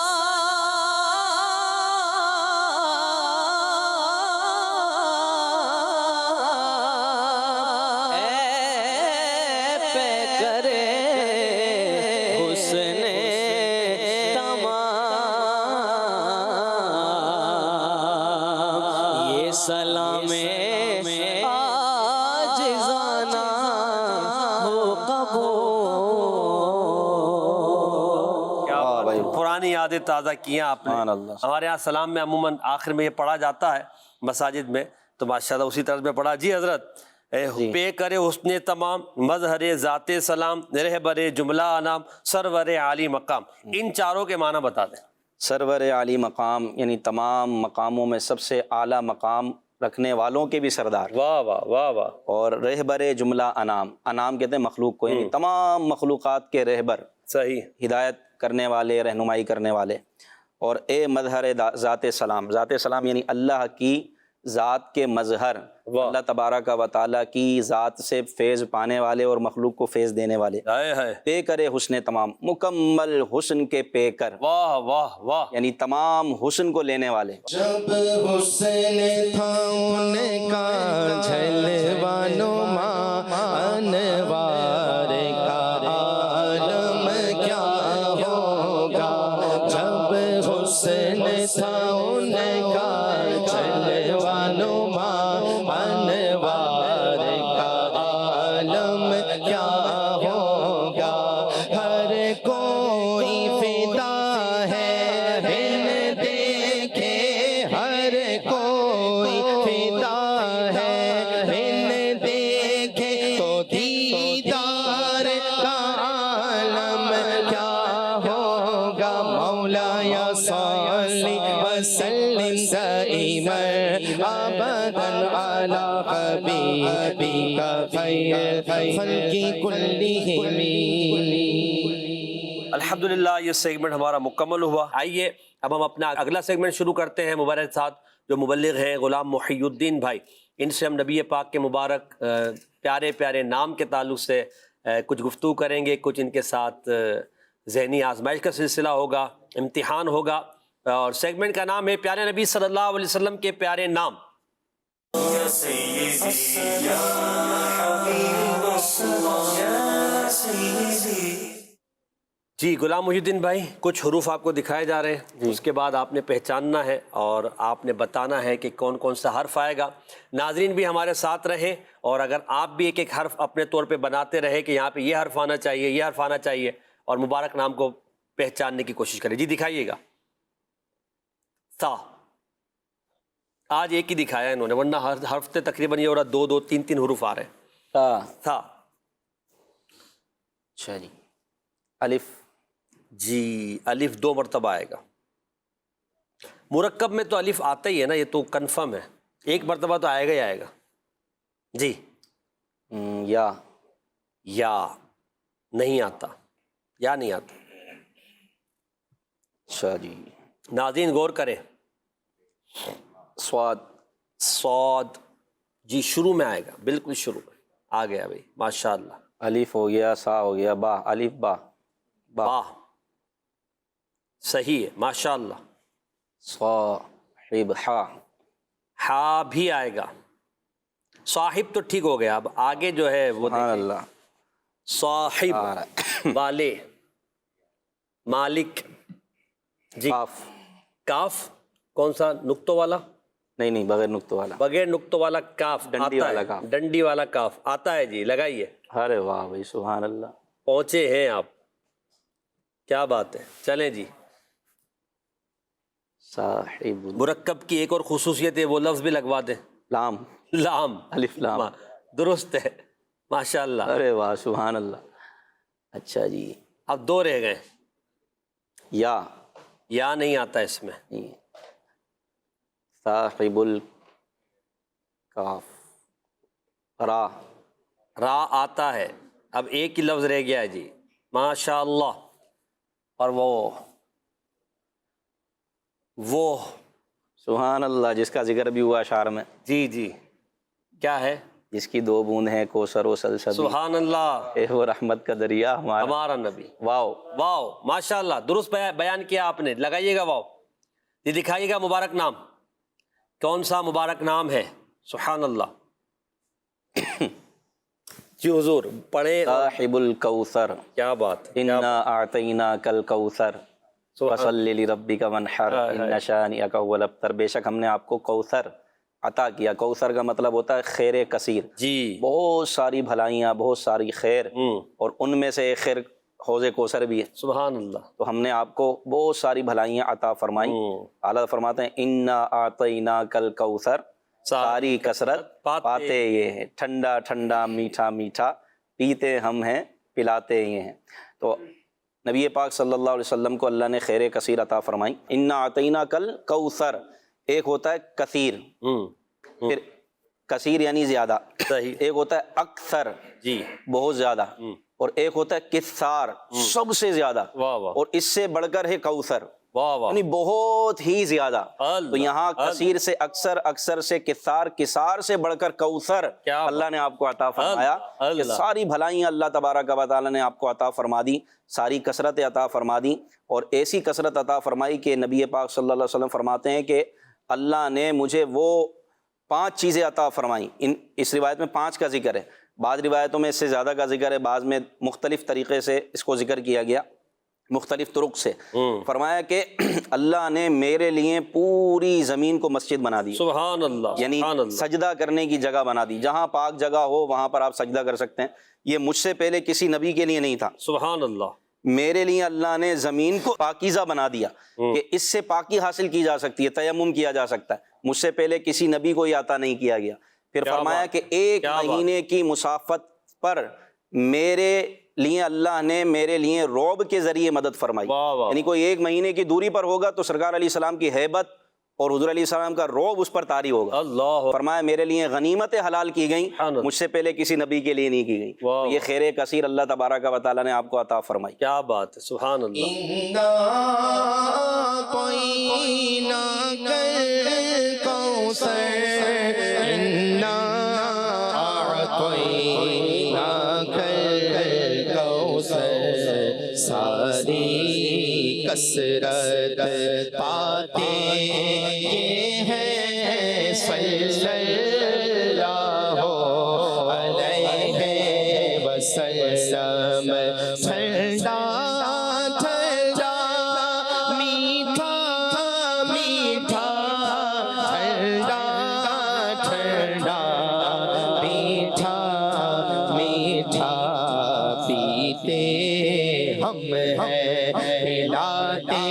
پہ کرے حسن تمام یہ سلام عاجزانہ ہو قبول۔
کیا پرانی یادیں تازہ کیا آپ نے۔
سبحان اللہ۔
ہمارے یہاں سلام میں عموماً آخر میں یہ پڑھا جاتا ہے مساجد میں، تو ماشاءاللہ اسی طرز میں پڑھا۔ جی حضرت، پے کرے حسن تمام، مظہر ذات سلام، رہبر جملہ انام، سرور عالی مقام۔ ان چاروں کے معنی بتا دیں۔
سرور عالی مقام یعنی تمام مقاموں میں سب سے اعلیٰ مقام رکھنے والوں کے بھی سردار،
واہ واہ واہ واہ۔
اور رہبر جملہ انام، انام کہتے ہیں مخلوق کو، یعنی تمام مخلوقات کے رہبر،
صحیح۔
ہدایت کرنے والے، رہنمائی کرنے والے۔ اور اے مظہر ذات سلام، ذات سلام یعنی اللہ کی ذات کے مظہر، اللہ تبارک و تعالیٰ کی ذات سے فیض پانے والے اور مخلوق کو فیض دینے والے،
ہائے ہائے،
پے کرے حسن تمام، مکمل حسن کے پے کر،
واہ واہ واہ۔
یعنی تمام حسن کو لینے والے۔
جب حسن تھا ان کا جھلوا نما، انوار کا عالم کیا ہوگا۔ جب حسن تھا ان کا جھلوا نما، انوار کا عالم کیا ہوگا۔ ہر کوئی فدا ہے بن دیکھے، ہر کوئی فدا ہے بن دیکھے، تو دیدار کا عالم کیا ہوگا۔ مولایا صلی وسلم دائما ابدا علی حبیبک خیر خلق کلہم۔
الحمدللہ یہ سیگمنٹ ہمارا مکمل ہوا۔ آئیے اب ہم اپنا اگلا سیگمنٹ شروع کرتے ہیں۔ مبارک ساتھ جو مبلغ ہیں غلام محی الدین بھائی، ان سے ہم نبی پاک کے مبارک پیارے پیارے نام کے تعلق سے کچھ گفتگو کریں گے، کچھ ان کے ساتھ ذہنی آزمائش کا سلسلہ ہوگا، امتحان ہوگا، اور سیگمنٹ کا نام ہے پیارے نبی صلی اللہ علیہ وسلم کے پیارے نام۔
یا سیدی یا حبیب اللہ یا سیدی۔
جی غلام محی الدین بھائی، کچھ حروف آپ کو دکھائے جا رہے ہیں، اس کے بعد آپ نے پہچاننا ہے اور آپ نے بتانا ہے کہ کون کون سا حرف آئے گا۔ ناظرین بھی ہمارے ساتھ رہیں، اور اگر آپ بھی ایک ایک حرف اپنے طور پہ بناتے رہے کہ یہاں پہ یہ حرف آنا چاہیے، یہ حرف آنا چاہیے، اور مبارک نام کو پہچاننے کی کوشش کریں۔ جی دکھائیے گا۔ تا، آج ایک ہی دکھایا انہوں نے، ورنہ ہر حرف سے تقریباً یہ ہو رہا دو دو تین تین حروف آ رہے ہیں۔ تا،
اچھا جی۔ الف،
جی الف 2 مرتبہ آئے گا۔ مرکب میں تو الف آتا ہی ہے نا، یہ تو کنفرم ہے، ایک مرتبہ تو آئے گا ہی آئے گا۔ جی
یا،
یا نہیں آتا، یا نہیں آتا۔
اچھا جی۔
ناظرین غور کریں۔
صاد،
صاد، جی شروع میں آئے گا، بالکل شروع میں آ گیا بھائی، ماشاءاللہ۔
الف ہو گیا، سا ہو گیا، با، الف با،
با، صحیح ہے ماشاءاللہ۔
صاحب، ہا،
ہا بھی آئے گا۔ صاحب تو ٹھیک ہو گیا، اب آگے جو ہے وہ
سبحان
دیکھیں۔
اللہ۔
صاحب، والے، مالک، جی
کاف،
کاف، کون سا نقطوں والا؟
نہیں نہیں، بغیر نقطہ والا،
بغیر نقطوں والا کاف
ڈنڈی
آتا
والا
ہے،
کاف۔
ڈنڈی والا کاف آتا ہے جی، لگائیے۔
ارے واہ بھائی، سبحان اللہ۔
پہنچے ہیں آپ، کیا بات ہے۔ چلیں جی،
صاحب،
مرکب کی ایک اور خصوصیت ہے، وہ لفظ بھی لگوا دیں۔
لام،
لام،
الف لام۔
درست ہے ماشاءاللہ۔
ارے واہ، سبحان اللہ۔ اچھا جی۔
اب 2 رہ گئے۔
یا،
یا نہیں آتا اس میں۔
صاحب الکاف، را،
را آتا ہے، اب ایک ہی لفظ رہ گیا ہے جی، ماشاءاللہ۔ اور وہ
سبحان اللہ، جس کا ذکر بھی ہوا اشعار میں۔
جی جی، کیا ہے؟
جس کی 2 بوند ہیں کوثر و سلسبیل،
سبحان اللہ،
اے وہ رحمت کا دریا ہمارا
ہمارا نبی۔
واو
واو، ماشاءاللہ، درست بیان کیا آپ نے۔ لگائیے گا واو، یہ دکھائیے گا مبارک نام، کون سا مبارک نام ہے؟ سبحان اللہ۔ جی حضور پڑھے۔
صاحب الکوثر،
کیا بات ہے،
انا اعطیناک الکوثر فصلی لربک وانحر ان شانئک هو الابتر۔ بے شک ہم نے آپ کو کوثر عطا کیا۔ کوثر کا مطلب ہوتا ہے خیر کثیر،
جی،
بہت ساری بھلائیاں، بہت ساری خیر، اور ان میں سے ایک خیر حوض کوثر بھی ہے۔
سبحان اللہ۔
تو ہم نے آپ کو بہت ساری بھلائیاں عطا فرمائی۔ اعلیٰ فرماتے ہیں انا اعطیناک الکوثر، ساری کثرت پاتے یہ ہیں، ٹھنڈا ٹھنڈا میٹھا میٹھا پیتے ہم ہیں، پلاتے یہ ہیں۔ تو نبی پاک صلی اللہ علیہ وسلم کو اللہ نے خیر کثیر عطا فرمائی۔ انا اعطیناک الکوثر، ایک ہوتا ہے کثیر، پھر کثیر یعنی زیادہ،
صحیح،
ایک ہوتا ہے اکثر
جی،
بہت زیادہ، اور ایک ہوتا ہے کثار سب سے زیادہ،
واہ واہ،
اور اس سے بڑھ کر ہے کوثر
واہ واہ،
یعنی بہت ہی زیادہ۔
اللہ،
تو یہاں کثیر سے اکثر، اکثر سے کثار، کثار سے بڑھ کر کوثر
کیا
اللہ نے آپ کو عطا فرمایا۔ کہ ساری بھلائیاں اللہ تبارک و تعالیٰ نے آپ کو عطا فرما دی، ساری کثرت عطا فرما دی، اور ایسی کثرت عطا فرمائی کہ نبی پاک صلی اللہ علیہ وسلم فرماتے ہیں کہ اللہ نے مجھے وہ 5 چیزیں عطا فرمائیں۔ اس روایت میں 5 کا ذکر ہے، بعض روایتوں میں اس سے زیادہ کا ذکر ہے، بعض میں مختلف طریقے سے اس کو ذکر کیا گیا، مختلف طرق سے۔ فرمایا کہ اللہ نے میرے لیے پوری زمین کو مسجد بنا دی،
سبحان اللہ،
یعنی
سبحان اللہ،
سجدہ کرنے کی جگہ بنا دی، جہاں پاک جگہ ہو وہاں پر آپ سجدہ کر سکتے ہیں۔ یہ مجھ سے پہلے کسی نبی کے لیے نہیں تھا،
سبحان اللہ،
میرے لیے اللہ نے زمین کو پاکیزہ بنا دیا کہ اس سے پاکی حاصل کی جا سکتی ہے، تیمم کیا جا سکتا ہے۔ مجھ سے پہلے کسی نبی کو یہ عطا نہیں کیا گیا۔ پھر فرمایا کہ 1 مہینے کی مسافت پر میرے لیے اللہ نے میرے لیے رعب کے ذریعے مدد فرمائی، یعنی کوئی 1 مہینے کی دوری پر ہوگا تو سرکار علیہ السلام کی ہیبت اور حضور علیہ السلام کا رعب اس پر طاری ہوگا۔
اللہ،
فرمایا میرے لیے غنیمتیں حلال کی گئیں، مجھ سے پہلے کسی نبی کے لیے نہیں کی گئیں۔ یہ خیر کثیر اللہ تبارک و تعالیٰ نے آپ کو عطا فرمائی۔
کیا بات ہے، سبحان اللہ۔
انا اعطیناک الکوثر، انا اعطیناک الکوثر، ساری کثرت پاتے یہ ہیں، صلی اللہ علیہ وسلم۔ ٹھنڈا ٹھنڈا میٹھا میٹھا، ٹھنڈا ٹھنڈا میٹھا میٹھا پیتے ہم ہیں، پلاتے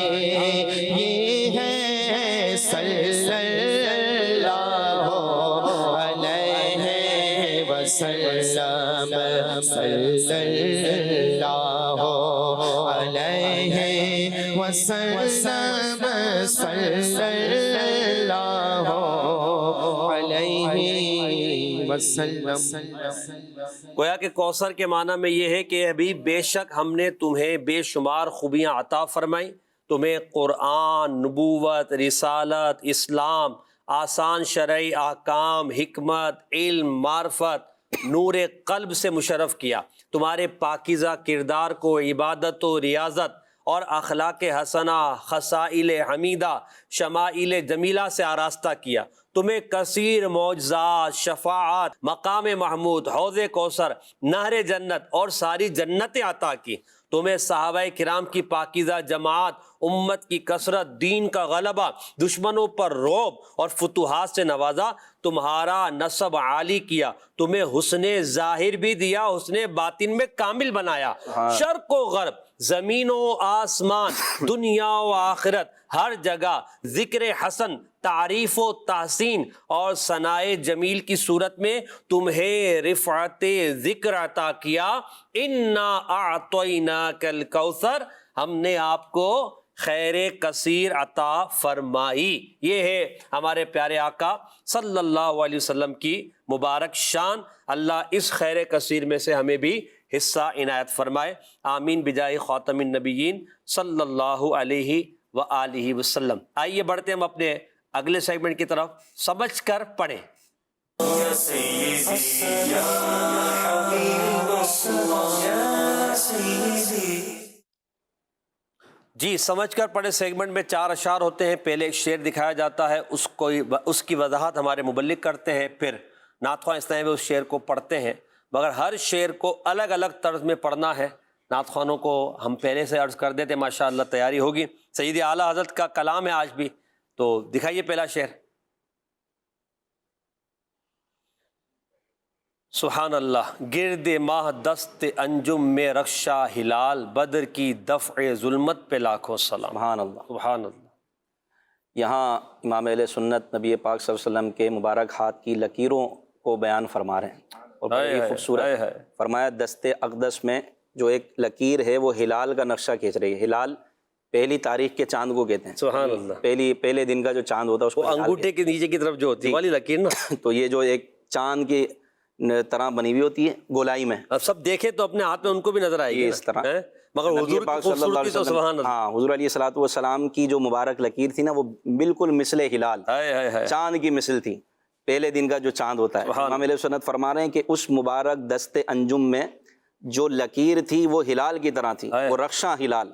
یہ ہیں، صلی اللہ علیہ وسلم، صلی اللہ علیہ وسلم، صلی اللہ علیہ وسلم۔
گویا کہ کوثر کے معنی میں یہ ہے کہ حبیب بے شک ہم نے تمہیں بے شمار خوبیاں عطا فرمائیں، تمہیں قرآن، نبوت، رسالت، اسلام، آسان شرعی احکام، حکمت، علم، معرفت، نور قلب سے مشرف کیا، تمہارے پاکیزہ کردار کو عبادت و ریاضت اور اخلاق حسنہ، خصائل حمیدہ، شمائل جمیلہ سے آراستہ کیا، تمہیں کثیر معجزات، شفاعت، مقام محمود، حوض کوثر، نہر جنت اور ساری جنتیں عطا کی، تمہیں صحابہ کرام کی پاکیزہ جماعت، امت کی کثرت، دین کا غلبہ، دشمنوں پر رعب اور فتوحات سے نوازا، تمہارا نسب عالی کیا، تمہیں حسن ظاہر بھی دیا، حسن باطن میں کامل بنایا، شرق و غرب، زمین و آسمان، دنیا و آخرت، ہر جگہ ذکر حسن، تعریف و تحسین اور ثناء جمیل کی صورت میں تمہیں رفعت ذکر عطا کیا۔ انا اعطیناک الکوثر، ہم نے آپ کو خیر کثیر عطا فرمائی۔ یہ ہے ہمارے پیارے آقا صلی اللہ علیہ وسلم کی مبارک شان۔ اللہ اس خیر کثیر میں سے ہمیں بھی حصہ عنایت فرمائے، آمین بجائے خاتم النبیین صلی اللہ علیہ وآلہ وسلم۔ آئیے بڑھتے ہم اپنے اگلے سیگمنٹ کی طرف، سمجھ کر پڑھیں۔
يا سيدي يا حبيب الله يا سيدي.
جی سمجھ کر پڑھے سیگمنٹ میں 4 اشعار ہوتے ہیں. پہلے ایک شعر دکھایا جاتا ہے، اس کی وضاحت ہمارے مبلغ کرتے ہیں، پھر نعت خواں اسلامی میں اس شعر کو پڑھتے ہیں، مگر ہر شعر کو الگ الگ طرز میں پڑھنا ہے. نعت خوانوں کو ہم پہلے سے عرض کر دیتے، ماشاءاللہ تیاری ہوگی. سید اعلیٰ حضرت کا کلام ہے آج بھی، تو دکھائیے پہلا شعر. سبحان اللہ. گرد ماہ دست انجم میں رخشا ہلال، بدر کی دفع ظلمت پہ لاکھوں سلام.
سبحان اللہ.
سبحان اللہ.
یہاں امام اہل سنت نبی پاک صلی اللہ علیہ وسلم کے مبارک ہاتھ کی لکیروں کو بیان فرما رہے ہیں، اور بڑی خوبصورت فرمایا دست اقدس میں جو ایک لکیر ہے وہ ہلال کا نقشہ کھینچ رہی ہے. ہلال پہلی تاریخ کے چاند کو کہتے ہیں.
سبحان اللہ.
پہلے دن کا جو چاند ہوتا ہے اس کو ہلال
انگوٹھے کے نیچے کی طرف جو ہوتی ہے والی لکیر نا،
تو یہ جو ایک چاند کی طرح بنی ہوئی ہوتی ہے گولائی میں.
اب سب دیکھے تو اپنے ہاتھ میں ان کو بھی نظر آئے گی
اس طرح.
مگر حضور
پاک صلی اللہ علیہ وسلم، ہاں حضور علیہ الصلوۃ والسلام کی جو مبارک لکیر تھی نا وہ بالکل مثل ہلال، چاند کی مثل تھی. پہلے دن کا جو چاند ہوتا ہے. امام علیہ سنت فرما رہے ہیں کہ اس مبارک دست انجم میں جو لکیر تھی وہ ہلال کی طرح تھی، وہ رخشاں ہلال،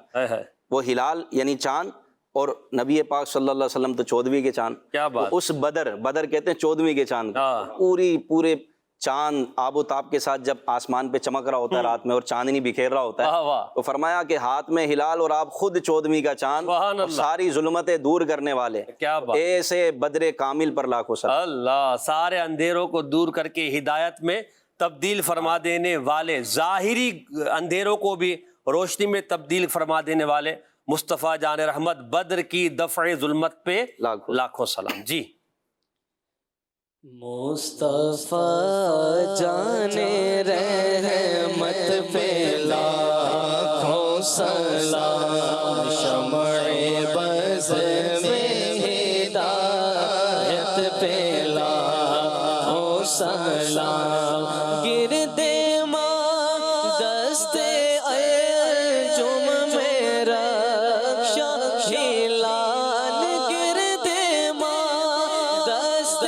وہ ہلال یعنی چاند، اور نبی پاک صلی اللہ علیہ وسلم تو 14ویں کے چاند.
کیا بات.
اس بدر کہتے ہیں 14ویں کے چاند، پورے چاند آب و تاب کے ساتھ جب آسمان پہ چمک رہا ہوتا ہے رات میں اور چاندنی بکھیر رہا ہوتا ہے، تو فرمایا کہ ہاتھ میں ہلال اور آپ خود 14ویں کا چاند، اور ساری ظلمتیں دور کرنے والے، ایسے بدر کامل پر لاکھوں سلام.
اللہ. سارے اندھیروں کو دور کر کے ہدایت میں تبدیل فرما دینے والے، ظاہری اندھیروں کو بھی روشنی میں تبدیل فرما دینے والے مصطفیٰ جان رحمت، بدر کی دفع ظلمت پہ لاکھوں سلام. جی
مصطفیٰ جان رحمت پہ لاکھوں سلام، شمع بز میں ہدایت پہ لاکھوں سلام. گرد ماہ دست انجم میں رخشا ہلال، گرد ماہ دست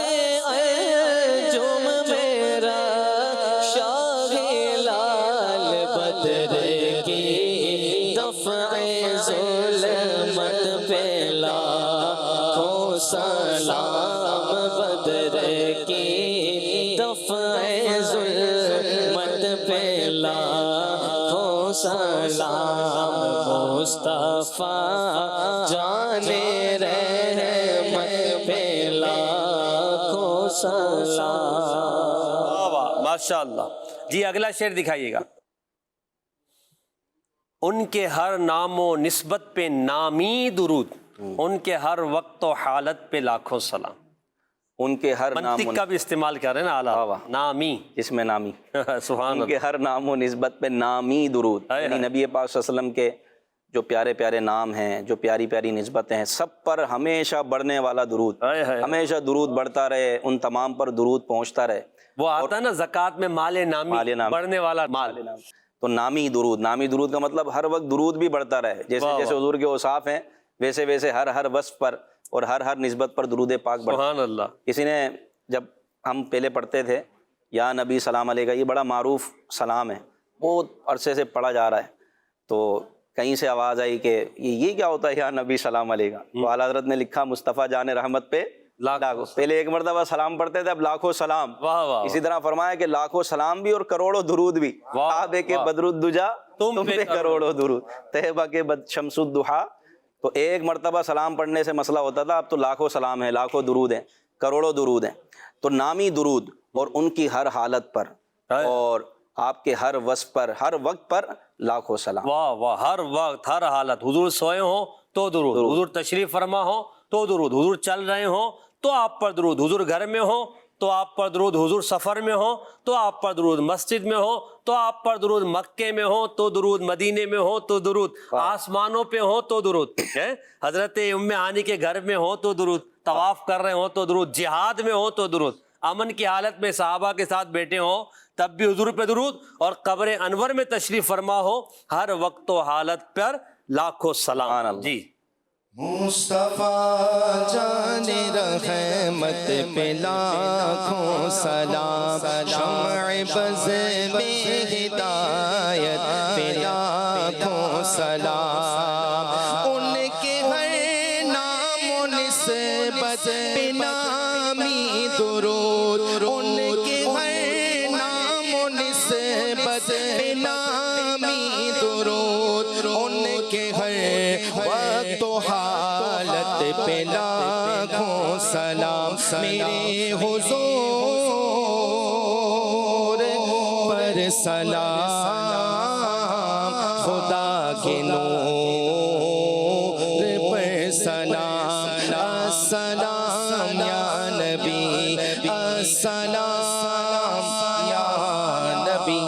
انجم میں رخشا ہلال، بدر کی دفع ظلمت پہ لاکھوں سلام، بدر کی دفع ظلمت پہ لاکھوں سلام. مصطفیٰ جان رحمت پہ لاکھوں سلام.
ماشاء اللہ. جی اگلا شعر دکھائیے گا. ان کے ہر نام و نسبت پہ نامی درود، ان کے ہر وقت و حالت پہ لاکھوں سلام.
ان کے ہر نام
منطق کا بھی استعمال کر رہے ہیں نا اعلیٰ، نامی،
اس میں نامی،
سبحان
ان کے ہر نام و نسبت پہ نامی درود، یعنی نبی پاک صلی اللہ علیہ وسلم کے جو پیارے پیارے نام ہیں، جو پیاری پیاری نسبتیں ہیں، سب پر ہمیشہ بڑھنے والا درود، ہمیشہ درود بڑھتا رہے، ان تمام پر درود پہنچتا رہے.
وہ آتا ہے نا زکوٰۃ میں مال نامی، بڑھنے والا مال.
تو نامی درود کا مطلب ہر وقت درود بھی بڑھتا رہے. جیسے جیسے حضور کے اوصاف ہیں ویسے ویسے ہر وصف پر اور ہر نسبت پر درود پاک بڑھتا.
سبحان اللہ.
کسی نے جب ہم پہلے پڑھتے تھے یا نبی سلام علیکہ، یہ بڑا معروف سلام ہے، بہت عرصے سے پڑھا جا رہا ہے، تو کہیں سے آواز آئی کہ یہ کیا ہوتا ہے یا نبی سلام علیکہ. تو اعلیٰ حضرت نے لکھا مصطفیٰ جان رحمت پہ لاکھوں. پہلے ایک مرتبہ سلام پڑھتے تھے، اب لاکھوں سلام. اسی طرح فرمایا کہ لاکھوں سلام بھی اور کروڑوں درود بھی. کعبے کے بدر الدجا تم پہ کروڑوں درود، طیبہ کے شمس الضحیٰ. تو ایک مرتبہ سلام پڑھنے سے مسئلہ ہوتا تھا، اب تو لاکھوں سلام ہیں، لاکھوں درود ہیں، کروڑوں درود ہیں. تو نامی درود اور ان کی ہر حالت پر اور آپ کے ہر وصف پر، ہر وقت پر لاکھوں سلام.
واہ واہ. ہر وقت ہر حالت، حضور سوئے ہوں تو درود، حضور تشریف فرما ہو تو درود، حضور چل رہے ہوں تو آپ پر درود، حضور گھر میں ہوں تو آپ پر درود، حضور سفر میں ہوں تو آپ پر درود، مسجد میں ہوں تو آپ پر درود، مکے میں ہوں تو درود، مدینے میں ہوں تو درود، آسمانوں پہ ہوں تو درود، حضرت ام ہانی کے گھر میں ہوں تو درود، طواف کر رہے ہوں تو درود، جہاد میں ہوں تو درود، امن کی حالت میں صحابہ کے ساتھ بیٹھے ہوں تب بھی حضور پہ درود، اور قبر انور میں تشریف فرما ہو ہر وقت و حالت پر لاکھوں سلام. جی
مصطفیٰ جان رحمت پہ لاکھوں سلام، شمع بز میں ہدایت پہ لاکھوں سلام، ان کے ہر نام و نسبت پہ نامی درود، ان کے ہر نام و نسبت پہ نامی درود، ان کے ہر وقت و حالت پہ لاکھوں سلام، میرے حضور پر سلام، خدا کے نور پر سلام، السلام یا نبی، السلام یا نبی۔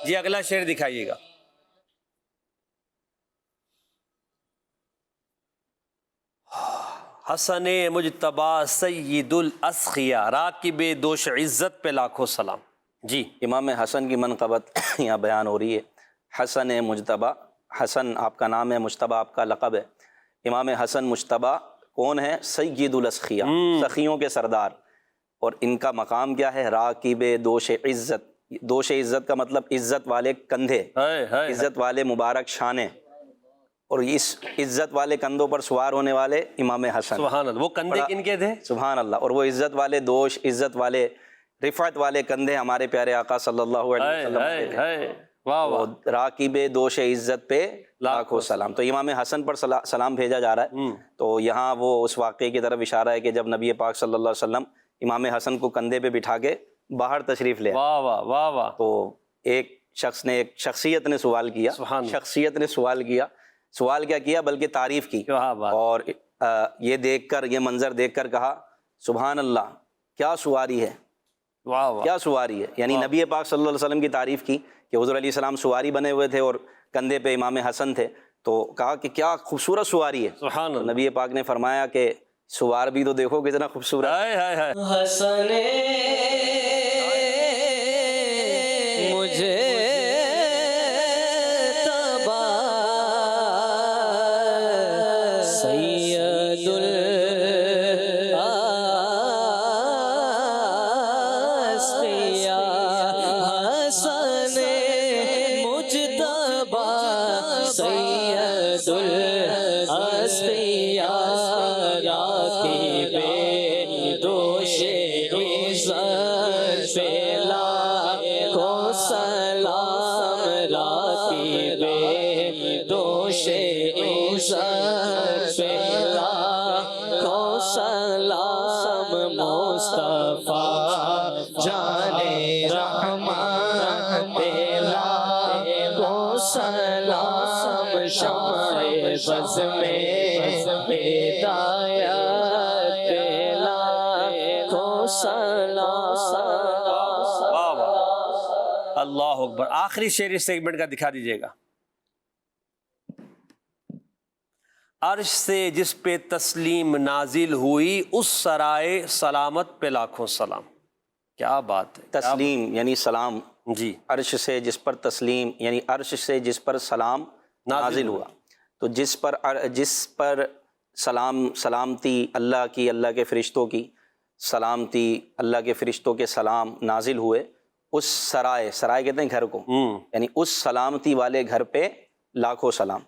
جی اگلا شعر دکھائیے گا۔ حسن مجتبی سید الاسخیا، راکب دوش عزت پہ لاکھوں سلام۔ جی
امام حسن کی منقبت یہاں بیان ہو رہی ہے۔ حسن مجتبی، حسن آپ کا نام ہے، مجتبی آپ کا لقب ہے۔ امام حسن مجتبی کون ہے؟ سید الاسخیا، سخیوں کے سردار، اور ان کا مقام کیا ہے؟ راکب دوش عزت۔ دوش عزت کا مطلب عزت والے کندھے، عزت والے مبارک شانے، اور اس عزت والے کندھوں پر سوار ہونے والے امام حسن۔
سبحان اللہ، وہ کندھے کن کے تھے؟
سبحان اللہ، اور وہ عزت والے دوش، عزت والے، رفعت والے کندھے ہمارے پیارے آقا صلی اللہ علیہ وسلم کے تھے۔
واہ واہ،
راکب دوش عزت پہ لاکھوں سلام۔ تو امام حسن پر سلام بھیجا جا رہا ہے۔ تو یہاں وہ اس واقعے کی طرف اشارہ ہے کہ جب نبی پاک صلی اللہ علیہ وسلم امام حسن کو کندھے پہ بٹھا کے باہر تشریف لے آئے،
واہ واہ واہ واہ،
تو ایک شخص نے، ایک شخصیت نے سوال کیا، شخصیت نے سوال کیا، سوال کیا کیا بلکہ تعریف کی، اور یہ دیکھ کر، یہ منظر دیکھ کر کہا سبحان اللہ، کیا سواری ہے، کیا سواری ہے۔ یعنی نبی پاک صلی اللہ علیہ وسلم کی تعریف کی کہ حضور علیہ السلام سواری بنے ہوئے تھے اور کندھے پہ امام حسن تھے، تو کہا کہ کیا خوبصورت سواری ہے۔
سبحان اللہ،
نبی پاک نے فرمایا کہ سوار بھی تو دیکھو کتنا خوبصورت۔
حسن مجھے تبا سید الاسخیا، حسن مجتبی سید الاسخیا، راکب دوش عزت پہ لاکھوں سلام، راکب دوش عزت پہ لاکھوں سلام، مصطفیٰ جان رحمت پہ لاکھوں سلام، شمع بز میں ہدایت پہ لاکھوں سلام۔
واہ واہ، اللہ اکبر۔ آخری شعر اس سیگمنٹ کا دکھا دیجیے گا۔ عرش سے جس پہ تسلیم نازل ہوئی، اس سرائے سلامت پہ لاکھوں سلام۔ کیا بات ہے،
تسلیم یعنی سلام،
جی،
عرش سے جس پر تسلیم یعنی عرش سے جس پر سلام نازل ہوا، تو جس پر سلامتی اللہ کی، اللہ کے فرشتوں کی سلامتی، اللہ کے فرشتوں کے سلام نازل ہوئے، اس سرائے کہتے ہیں گھر کو، یعنی اس سلامتی والے گھر پہ لاکھوں سلام۔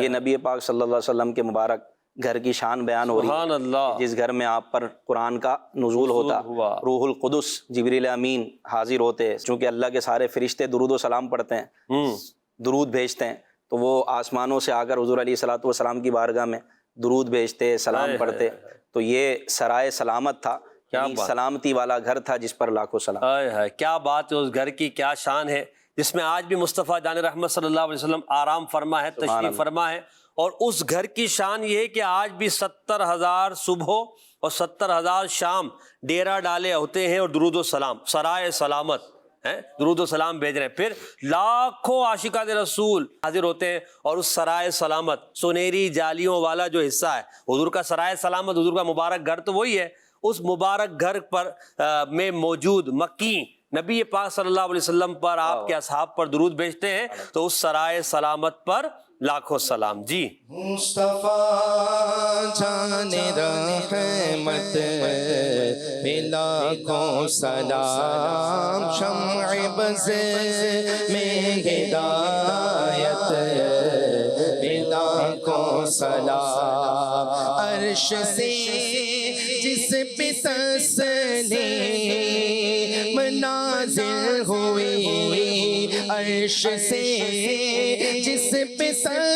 یہ نبی پاک صلی اللہ علیہ وسلم کے مبارک گھر کی شان بیان ہو رہی
سبحان اللہ،
ہے، جس گھر میں آپ پر قرآن کا نزول ہوتا، روح القدس جبریل امین حاضر ہوتے، چونکہ اللہ کے سارے فرشتے درود و سلام پڑھتے ہیں، درود بھیجتے ہیں، تو وہ آسمانوں سے آ کر حضور علیہ الصلوۃ والسلام کی بارگاہ میں درود بھیجتے، سلام پڑھتے، تو یہ سرائے سلامت تھا، یعنی سلامتی والا گھر تھا جس پر لاکھوں سلام۔
کیا بات ہے، اس گھر کی کیا شان ہے جس میں آج بھی مصطفیٰ جان رحمت صلی اللہ علیہ وسلم آرام فرما ہے، تشریف فرما ہے، اور اس گھر کی شان یہ ہے کہ آج بھی 70,000 صبح اور 70,000 شام ڈیرا ڈالے ہوتے ہیں اور درود و سلام، سرائے سلامت ہیں، درود و سلام بھیج رہے ہیں، پھر لاکھوں عاشقان رسول حاضر ہوتے ہیں، اور اس سرائے سلامت سنہری جالیوں والا جو حصہ ہے حضور کا سرائے سلامت، حضور کا مبارک گھر تو وہی ہے، اس مبارک گھر پر میں موجود مکی نبی پاک صلی اللہ علیہ وسلم پر، آپ کے اصحاب پر درود بھیجتے ہیں، تو اس سرائے سلامت پر لاکھوں سلام. جی
مصطفیٰ جان رحمت پہ لاکھوں سلام، شمع بز میں ہدایت پہ لاکھوں سلام، عرش سے جس پہ تسلیم نازل ہوئی، عرش سے جس پہ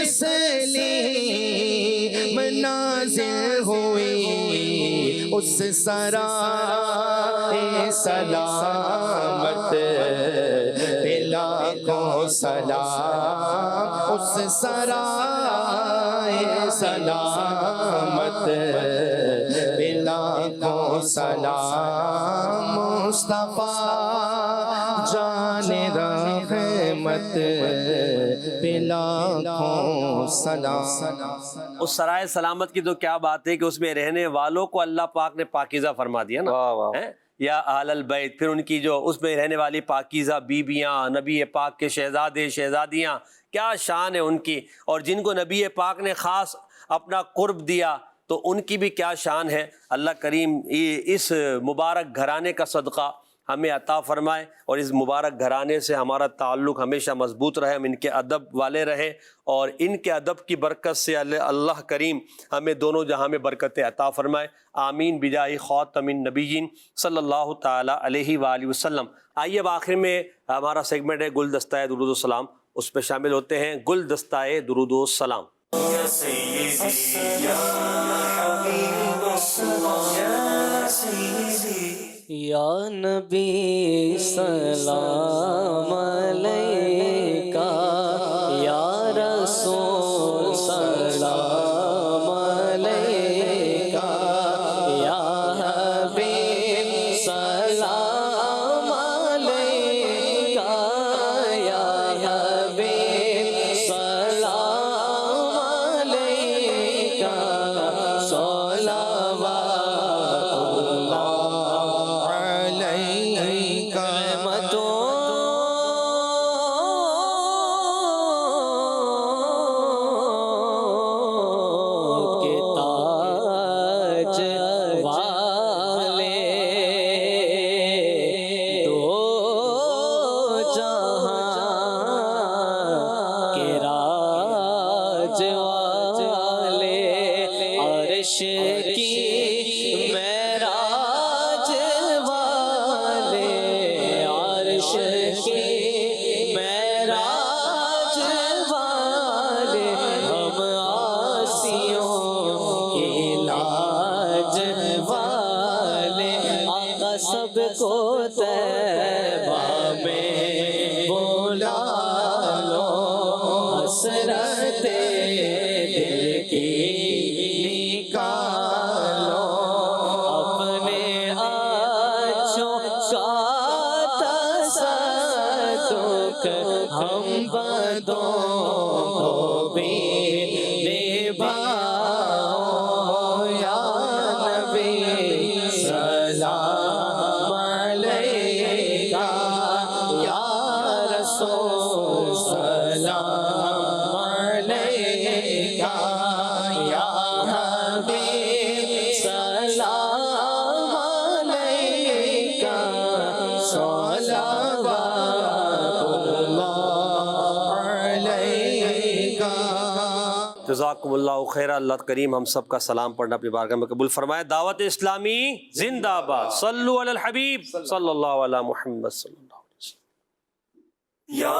تسلیم نازل ہوئی، اس سرائے سلامت پہ لاکھوں سلام، اس سرائے سلامت پہ لاکھوں سلام، مصطفیٰ جان رحمت پہ لاکھوں سلام.
اس سرائے سلامت کی تو کیا بات ہے کہ اس میں رہنے والوں کو اللہ پاک نے پاکیزہ فرما دیا نا. ہیں؟ یا اہل البیت، پھر ان کی جو اس میں رہنے والی پاکیزہ بیبیاں، نبی پاک کے شہزادے شہزادیاں، کیا شان ہے ان کی، اور جن کو نبی پاک نے خاص اپنا قرب دیا تو ان کی بھی کیا شان ہے. اللہ کریم اس مبارک گھرانے کا صدقہ ہمیں عطا فرمائے، اور اس مبارک گھرانے سے ہمارا تعلق ہمیشہ مضبوط رہے، ہم ان کے ادب والے رہیں، اور ان کے ادب کی برکت سے اللہ کریم ہمیں دونوں جہاں میں برکتیں عطا فرمائے. آمین بجاہ خاتم النبیین صلی اللہ تعالی علیہ وآلہ وسلم. آئیے اب آخر میں ہمارا سیگمنٹ ہے گلدستہ درود و سلام، اس پہ شامل ہوتے ہیں گلدستہ درود و سلام.
یا سیدی یا حبیب اللہ یا سیدی
یا نبی سلام علیکہ، یا رسول سلام علیکہ، یا حبیب سلام علیکہ، یا حبیب سلام علیکہ، کی معراج والے، عرش کی معراج والے، ہم عاصیوں کی لاج والے، آقا سب کو طیبہ میں بولا لو، حسرت دل کی ہم بدوں کو بھی نبھاؤ، یا نبی سلام علیکہ، یا رسول سلام علیکہ، یا حبیب سلام علیکہ، صلوات جزاکم اللہ خیر. اللہ کریم ہم سب کا سلام پڑھنا اپنی بارگاہ میں قبول فرمائے. دعوت اسلامی زندہ باد. صلو علی الحبیب صلی اللہ علی محمد صلی اللہ علیہ وسلم.
یا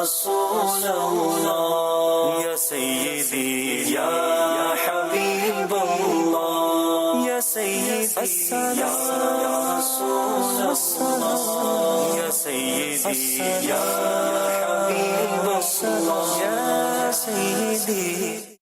رسول اللہ یا سیدی یا حبیب اللہ یا سیدی یا رسول اللہ یا سیدی یا حبیب اللہ یا سیدی.